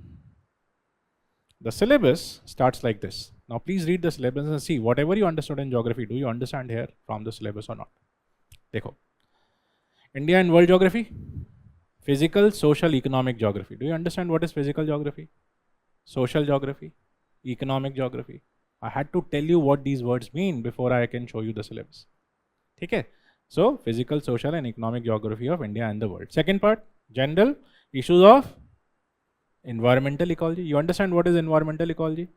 S1: The syllabus starts like this. Now please read the syllabus and see whatever you understood in geography, do you understand here from the syllabus or not? Dekho. India and world geography, physical, social, economic geography. Do you understand what is physical geography? Social geography, economic geography. I had to tell you what these words mean before I can show you the syllabus. Okay? So, physical, social and economic geography of India and the world. Second part, general issues of environmental ecology. You understand what is environmental ecology?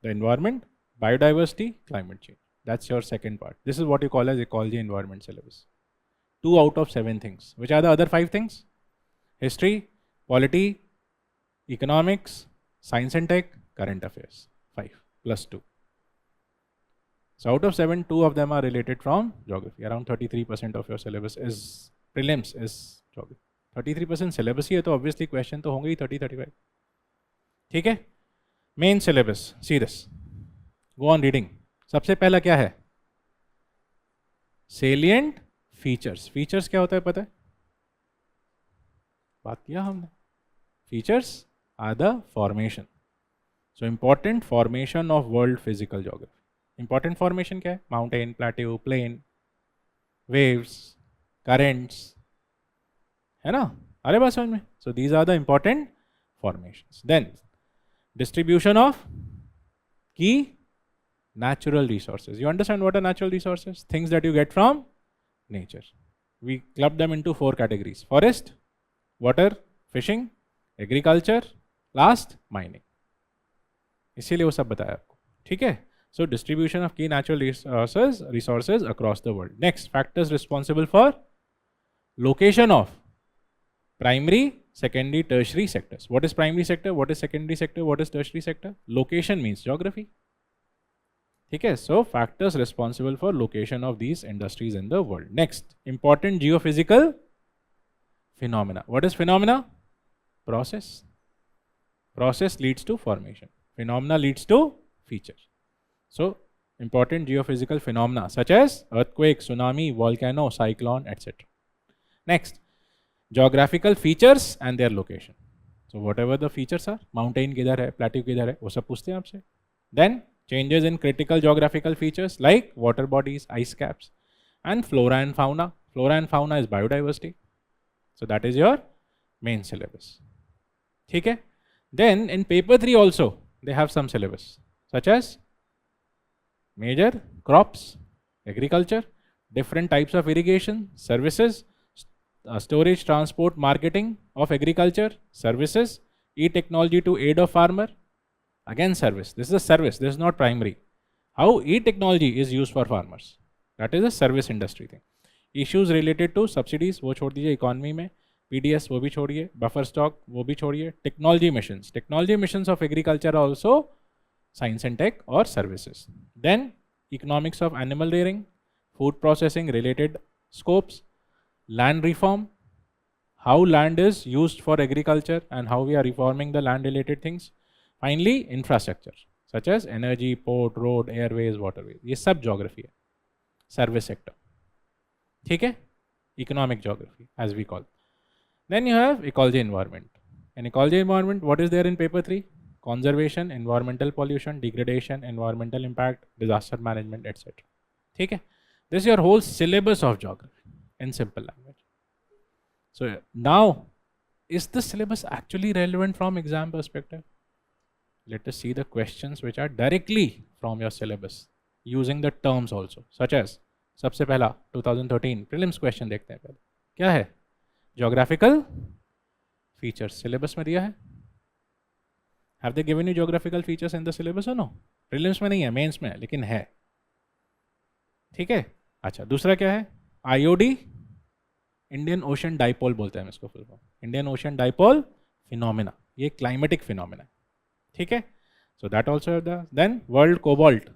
S1: The environment, biodiversity, climate change. That's your second part. This is what you call as ecology environment syllabus. 2 out of 7 things. Which are the other 5 things? History, polity, economics, science and tech, current affairs. 5 plus 2. So out of 7, 2 of them are related from geography. Around 33% of your syllabus is prelims is geography. 33% syllabus ही है तो obviously question तो होंगे ही 30-35. ठीक है? Main syllabus. See this. Go on reading. सबसे पहला क्या है? Salient features. Features क्या होता है पता है? बात किया हमने. Features are the formation. So important formation of world physical geography. Important formation क्या है? Mountain, plateau, plain, waves, currents. है ना? अरे बात समझ में? So these are the important formations. Then distribution of key natural resources. You understand what are natural resources? Things that you get from nature. We club them into 4 categories. Forest, water, fishing, agriculture, last mining. इसीलिए वो सब बताया आपको. ठीक है? So distribution of key natural resources across the world. Next, factors responsible for location of primary, secondary, tertiary sectors. What is primary sector? What is secondary sector? What is tertiary sector? Location means geography. Okay, so factors responsible for location of these industries in the world. Next, important geophysical phenomena. What is phenomena? Process. Process leads to formation. Phenomena leads to features. So, important geophysical phenomena such as earthquake, tsunami, volcano, cyclone, etc. Next, geographical features and their location. So whatever the features are, mountain किधर है, plateau किधर है, वो सब पूछते हैं आपसे. Then changes in critical geographical features like water bodies, ice caps, and flora and fauna. Flora and fauna is biodiversity. So that is your main syllabus. ठीक है? Then in paper 3 also they have some syllabus such as major crops, agriculture, different types of irrigation, services, storage, transport, marketing of agriculture, services, e-technology to aid of farmer. Again service. This is a service. This is not primary. How e-technology is used for farmers. That is a service industry thing. Issues related to subsidies, वो छोड़ दीजिए economy में. PDS वो भी छोड़िए. Buffer stock वो भी छोड़िए. Technology missions. Technology missions of agriculture are also science and tech or services. Then economics of animal rearing, food processing related scopes, land reform, how land is used for agriculture and how we are reforming the land related things. Finally, infrastructure such as energy, port, road, airways, waterways. ये सब geography है. Service sector. ठीक है? Economic geography as we call. Then you have ecology environment. In ecology environment, what is there in paper 3? Conservation, environmental pollution, degradation, environmental impact, disaster management, etc. ठीक है? This is your whole syllabus of geography in simple language. So now, is the syllabus actually relevant from exam perspective? Let us see the questions which are directly from your syllabus using the terms also, such as सबसे पहला 2013 prelims question देखते हैं पहले. क्या है? Geographical features. Syllabus में दिया है. Have they given you geographical features in the syllabus or no? Prelims में नहीं है, mains में है, लेकिन है. ठीक है? अच्छा, दूसरा क्या है? IOD, इंडियन ओशन डाइपोल बोलते हैं इसको full form. Indian Ocean dipole phenomena. ये क्लाइमेटिक फिनोमेना. ठीक है? So that also have the. Then world cobalt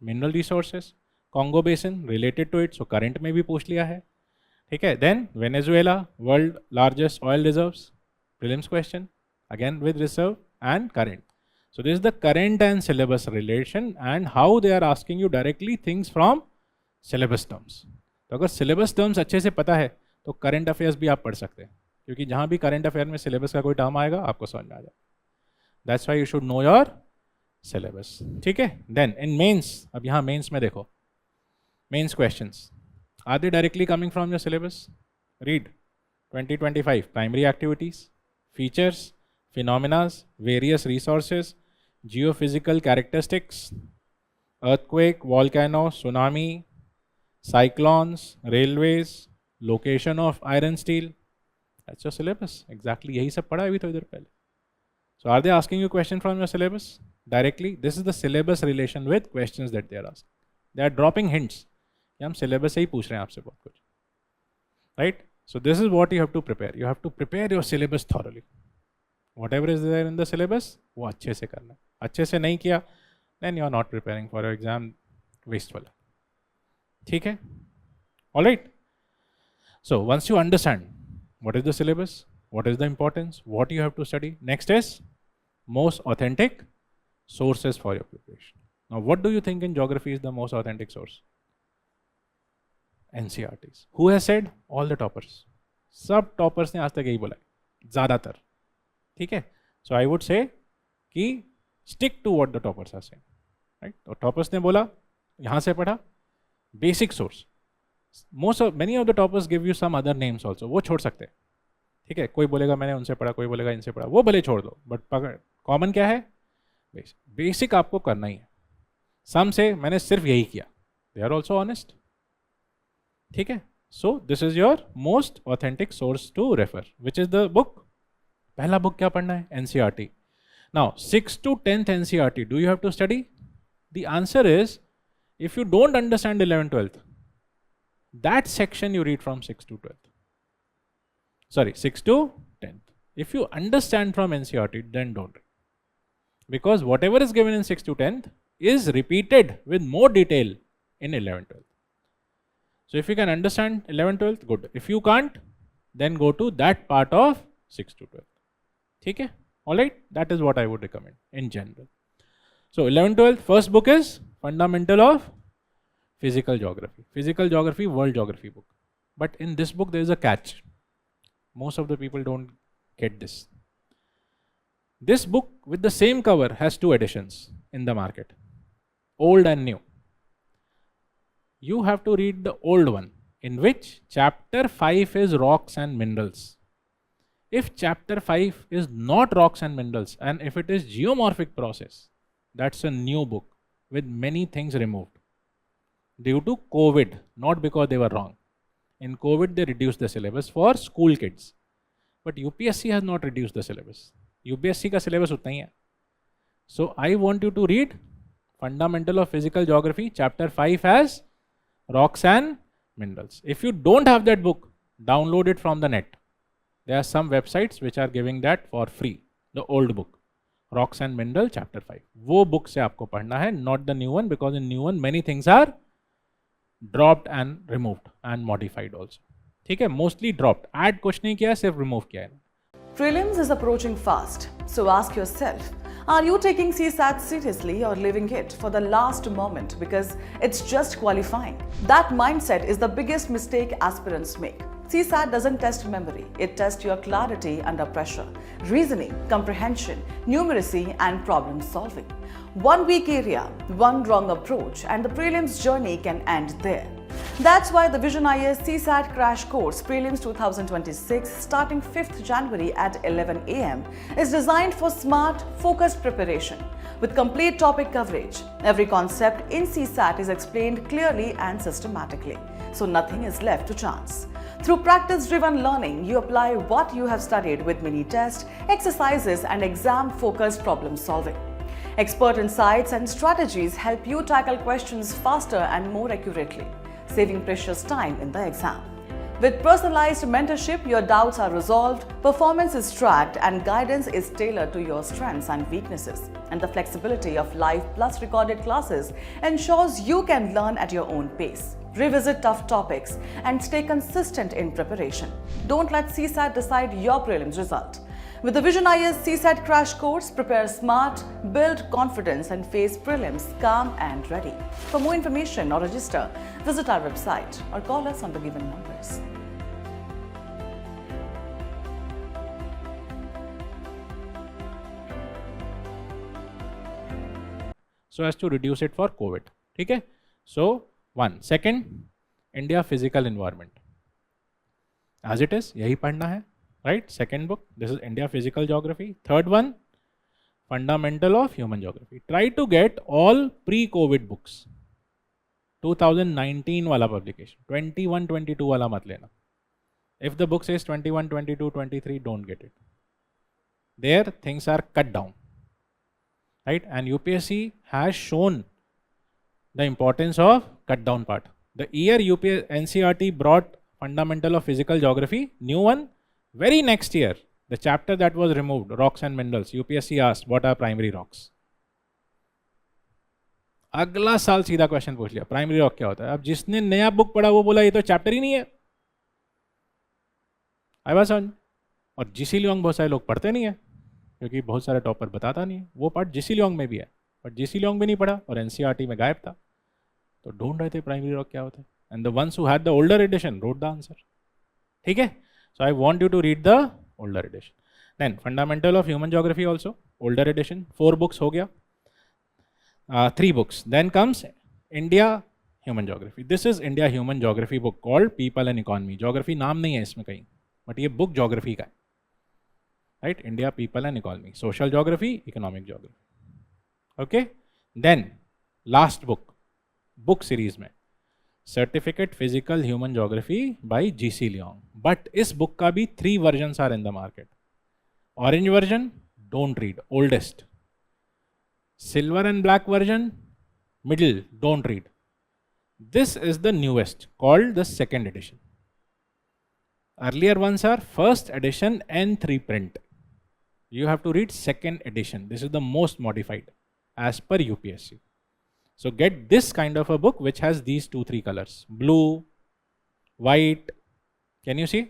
S1: mineral resources, Congo basin related to it, so current में भी पूछ लिया है. ठीक है? Then Venezuela, world largest oil reserves, prelims question again with reserve and current. So this is the current and syllabus relation and how they are asking you directly things from syllabus terms. तो अगर syllabus terms अच्छे से पता है तो current affairs भी आप पढ़ सकते हैं, क्योंकि जहाँ भी current affair में syllabus का कोई term आएगा आपको समझ में आ जाए. That's why you should know your syllabus. ठीक है? Then in mains, अब यहाँ mains में देखो, mains questions. Are they directly coming from your syllabus? Read 2025 primary activities, features, phenomena, various resources, geophysical characteristics, earthquake, volcano, tsunami, cyclones, railways, location of iron steel. That's your syllabus. Exactly यही सब पढ़ा अभी तो इधर पहले. So are they asking you question from your syllabus directly? This is the syllabus relation with questions that they are asking. They are dropping hints. कि हम syllabus से ही पूछ रहे हैं आपसे बहुत कुछ. Right? So this is what you have to prepare. You have to prepare your syllabus thoroughly. Whatever is there in the syllabus, वो अच्छे से करना. अच्छे से नहीं किया, then you are not preparing for your exam. Wasteful. ठीक है? All right. So once you understand what is the syllabus, what is the importance, what you have to study, next is most authentic sources for your preparation. Now, what do you think in geography is the most authentic source? NCERTs. Who has said? All the toppers. सब toppers ने आज तक यही बोला है, ज़्यादातर. ठीक है? So I would say कि stick to what the toppers are saying. Right? तो toppers ने बोला, यहाँ से पढ़ा, basic source. Many of the toppers give you some other names also. वो छोड़ सकते हैं. ठीक है? कोई बोलेगा मैंने उनसे पढ़ा, कोई बोलेगा इनसे पढ़ा, वो भले छोड़ दो. But कॉमन क्या है? बेसिक आपको करना ही है. सम से मैंने सिर्फ यही किया. They are also honest. ठीक है? So this is your most authentic source to refer. Which is the book? पहला book क्या पढ़ना है? NCERT. Now 6th to 10th NCERT, do you have to study? The answer is, if you don't understand 11th, 12th, that section you read from 6th to 12th. Sorry, 6th to 10th. If you understand from NCERT, then don't read. Because whatever is given in 6th to 10th is repeated with more detail in 11th, 12th. So if you can understand 11th, 12th, good. If you can't, then go to that part of 6th to 12th. ठीक है? Alright? That is what I would recommend in general. So 11th, 12th, first book is Fundamental of Physical Geography. Physical Geography, World Geography book. But in this book there is a catch. Most of the people don't get this. This book with the same cover has 2 editions in the market. Old and new. You have to read the old one, in which chapter 5 is rocks and minerals. If chapter 5 is not rocks and minerals, and if it is geomorphic process, that's a new book with many things removed. Due to COVID, not because they were wrong. In COVID, they reduced the syllabus for school kids. But UPSC has not reduced the syllabus. UPSC का syllabus उतना ही है. So I want you to read Fundamental of Physical Geography, chapter 5 has rocks and minerals. If you don't have that book, download it from the net. There are some websites which are giving that for free. The old book, Rocks and Mineral, chapter 5. वो book से आपको पढ़ना है, not the new one, because in new one many things are dropped and removed and modified also. ठीक है? Mostly dropped. Add कुछ नहीं किया, सिर्फ remove किया है.
S2: Prelims is approaching fast, so ask yourself, are you taking CSAT seriously or leaving it for the last moment because it's just qualifying? That mindset is the biggest mistake aspirants make. CSAT doesn't test memory, it tests your clarity under pressure, reasoning, comprehension, numeracy and problem solving. One weak area, one wrong approach and the prelims journey can end there. That's why the Vision IAS CSAT Crash Course Prelims 2026 starting 5th January at 11 AM is designed for smart, focused preparation. With complete topic coverage, every concept in CSAT is explained clearly and systematically, so nothing is left to chance. Through practice-driven learning, you apply what you have studied with mini tests, exercises and exam-focused problem solving. Expert insights and strategies help you tackle questions faster and more accurately, saving precious time in the exam. With personalized mentorship, your doubts are resolved, performance is tracked, and guidance is tailored to your strengths and weaknesses. And the flexibility of live plus recorded classes ensures you can learn at your own pace, revisit tough topics, and stay consistent in preparation. Don't let CSAT decide your prelims result. With the Vision IS CSAT crash course, prepare smart, build confidence and face prelims calm and ready. For more information or register, visit our website or call us on the given numbers.
S1: So as to reduce it for COVID. Okay? So, one. Second, India physical environment. As it is, yahi padhna hai. Right? Second book, this is India physical geography. Third one, fundamental of human geography. Try to get all pre-COVID books. 2019 wala publication. 21, 22 wala mat lena. If the book says 21, 22, 23, don't get it. There, things are cut down. Right? And UPSC has shown the importance of cut down part. The year NCERT brought fundamental of physical geography, new one, very next year, the chapter that was removed, rocks and minerals, UPSC asked, what are primary rocks? अगला साल सीधा question पूछ लिया, primary rock क्या होता है? अब जिसने नया बुक पढ़ा वो बोला ये तो चैप्टर ही नहीं है. I was on. और जीसी लियोंग बहुत सारे लोग पढ़ते नहीं है क्योंकि बहुत सारे टॉपर बताता नहीं है. वो पार्ट जीसी लियोंग में भी है, बट जीसी लियोंग भी नहीं पढ़ा और एनसीईआरटी में गायब था. तो ढूंढ रहे थे प्राइमरी रॉक क्या होता है. And the ones who had the older edition wrote the answer. ठीक है. So I want you to read the older edition. Then fundamental of human geography also, older edition, 4 books हो गया. 3 books. Then comes India human geography. This is India human geography book called People and Economy. Geography नाम नहीं है इसमें कहीं, but ये book geography का है. Right? India people and economy. Social geography, economic geography. Okay? Then last book series में Certificate Physical Human Geography by GC Leong. But इस book का भी 3 versions are in the market. Orange version, don't read, oldest. Silver and black version, middle, don't read. This is the newest, called the second edition. Earlier ones are first edition and 3 print. You have to read second edition. This is the most modified as per UPSC. So get this kind of a book which has these 2-3 colors, blue, white. Can you see?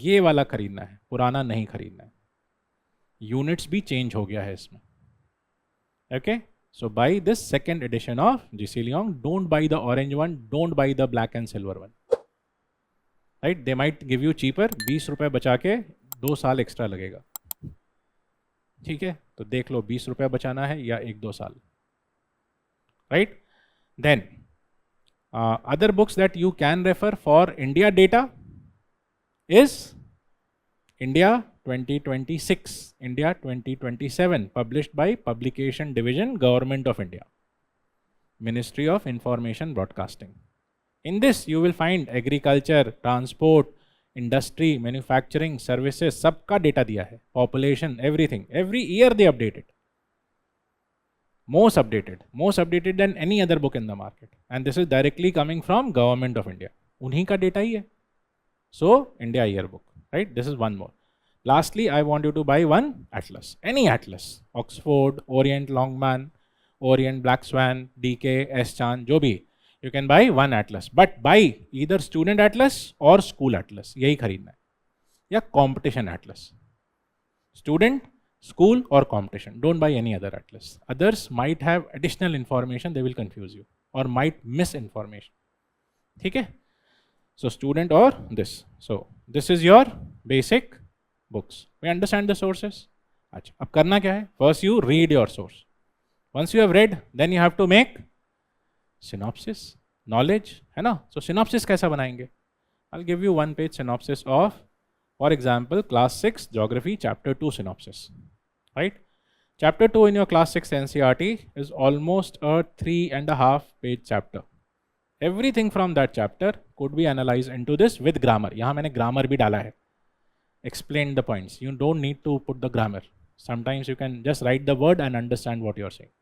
S1: ये वाला खरीदना है, पुराना नहीं खरीदना है. Units भी change हो गया है इसमें. Okay? So buy this second edition of GC Leong. Don't buy the orange one. Don't buy the black and silver one. Right? They might give you cheaper. 20 रुपए बचा के 2 साल एक्स्ट्रा लगेगा. ठीक है? तो देख लो 20 रुपए बचाना है या 1-2 साल. Right? Then other books that you can refer for India data is India 2026, India 2027, published by Publication Division, Government of India, Ministry of Information Broadcasting. In this you will find agriculture, transport, industry, manufacturing, services, सबका data दिया है, population, everything. Every year they update it. Most updated than any other book in the market. And this is directly coming from Government of India. उन्हीं का data ही है. So, India yearbook, right? This is one more. Lastly, I want you to buy one atlas, any atlas. Oxford, Orient Longman, Orient Black Swan, DK, S. Chan, जो भी. You can buy one atlas. But buy either student atlas or school atlas. यही खरीदना है. या competition atlas. Student, school or competition. Don't buy any other atlas. Others might have additional information, they will confuse you or might miss information. ठीक है? So student or this. So this is your basic books. We understand the sources. अच्छा, अब करना क्या है? First you read your source. Once you have read, then you have to make synopsis, knowledge, है ना? So synopsis कैसा बनाएंगे? I'll give you 1-page synopsis of, for example, class 6 geography chapter 2 synopsis, right? Chapter 2 in your class 6 NCERT is almost a 3.5-page chapter. Everything from that chapter could be analyzed into this with grammar. यहाँ मैंने grammar भी डाला है. Explain the points. You don't need to put the grammar. Sometimes you can just write the word and understand what you are saying.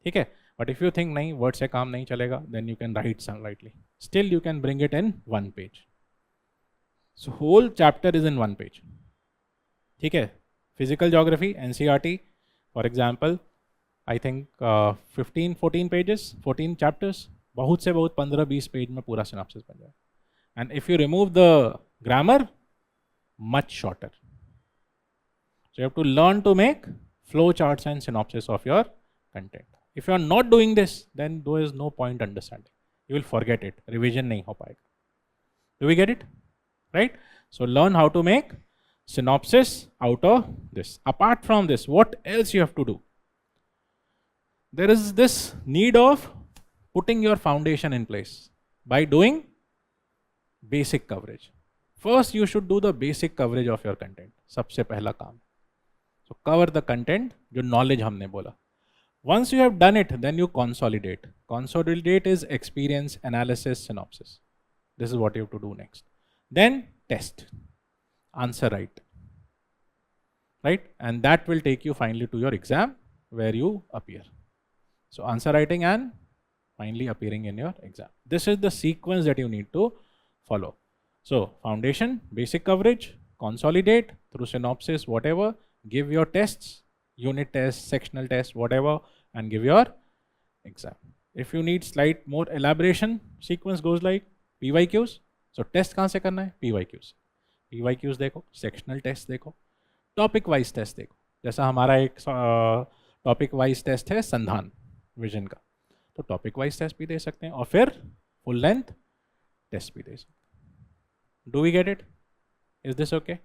S1: ठीक है? But if you think नहीं, word से काम नहीं चलेगा, then you can write slightly. Still you can bring it in 1 page. So whole chapter is in 1 page. ठीक है? Physical geography, NCERT, for example, I think 14 pages, 14 chapters. बहुत से बहुत 15-20 पेज में पूरा सिनॉप्सिस बन जाए. And if you remove the grammar, much shorter. So you have to learn to make flow charts and synopsis of your content. If you are not doing this, then there is no point understanding. You will forget it. Revision nahi ho paega. Do we get it? Right? So learn how to make synopsis out of this. Apart from this, what else you have to do? There is this need of putting your foundation in place by doing basic coverage. First, you should do the basic coverage of your content. सबसे पहला काम. So cover the content, जो knowledge हमने बोला. Once you have done it, then you consolidate. Consolidate is experience, analysis, synopsis. This is what you have to do next. Then test. Answer right. Right? And that will take you finally to your exam where you appear. So answer writing and finally appearing in your exam. This is the sequence that you need to follow. So foundation, basic coverage, consolidate through synopsis, whatever, give your tests, unit tests, sectional tests, whatever, and give your exam. If you need slight more elaboration, sequence goes like PYQs. So test कहाँ से करना है? PYQs. PYQs देखो, sectional test देखो, topic wise test देखो. जैसा हमारा एक topic wise test है संधान विजन का, तो topic wise test भी दे सकते हैं और फिर full length test भी दे सकते हैं. Do we get it? Is this okay?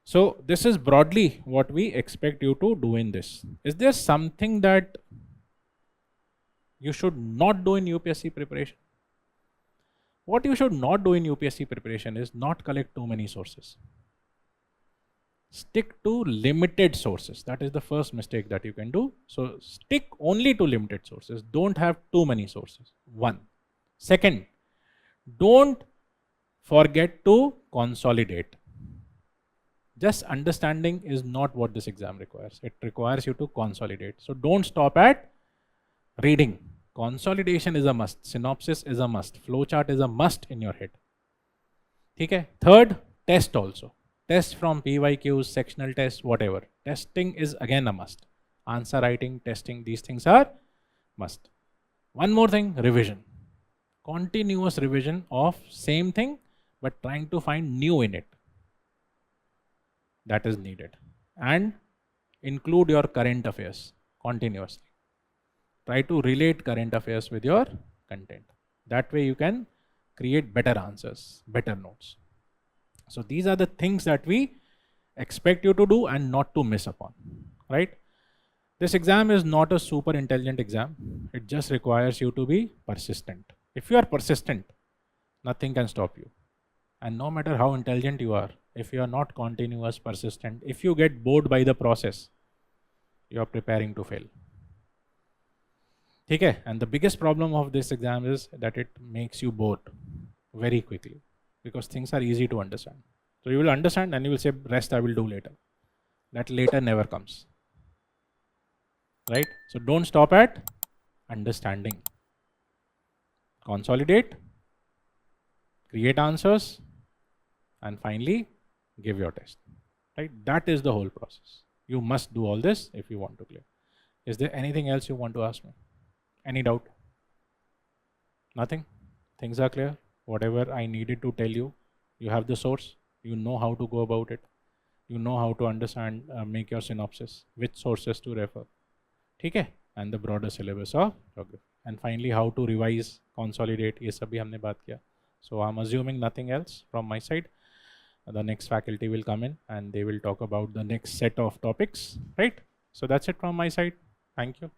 S1: So this is broadly what we expect you to do in this. Is there something that you should not do in UPSC preparation? What you should not do in UPSC preparation is not collect too many sources. Stick to limited sources. That is the first mistake that you can do. So stick only to limited sources. Don't have too many sources. One. Second, don't forget to consolidate. Just understanding is not what this exam requires. It requires you to consolidate. So don't stop at reading. Consolidation is a must. Synopsis is a must. Flowchart is a must in your head. Okay? Third, test also. Test from PYQs, sectional tests, whatever. Testing is again a must. Answer writing, testing, these things are must. One more thing, revision. Continuous revision of same thing, but trying to find new in it. That is needed. And include your current affairs continuously. Try to relate current affairs with your content. That way you can create better answers, better notes. So these are the things that we expect you to do and not to miss upon, right? This exam is not a super intelligent exam. It just requires you to be persistent. If you are persistent, nothing can stop you. And no matter how intelligent you are, if you are not continuous, persistent, if you get bored by the process, you are preparing to fail. Okay? And the biggest problem of this exam is that it makes you bored very quickly because things are easy to understand. So you will understand and you will say, rest I will do later. That later never comes. Right? So don't stop at understanding. Consolidate, create answers, and finally give your test. Right? That is the whole process. You must do all this if you want to clear. Is there anything else you want to ask me? Any doubt? Nothing? Things are clear? Whatever I needed to tell you, you have the source, you know how to go about it, you know how to understand, make your synopsis, which sources to refer. Okay? And the broader syllabus of geography. And finally, how to revise, consolidate, ये सभी हमने बात किया. So I'm assuming nothing else from my side. The next faculty will come in and they will talk about the next set of topics, right? So that's it from my side. Thank you.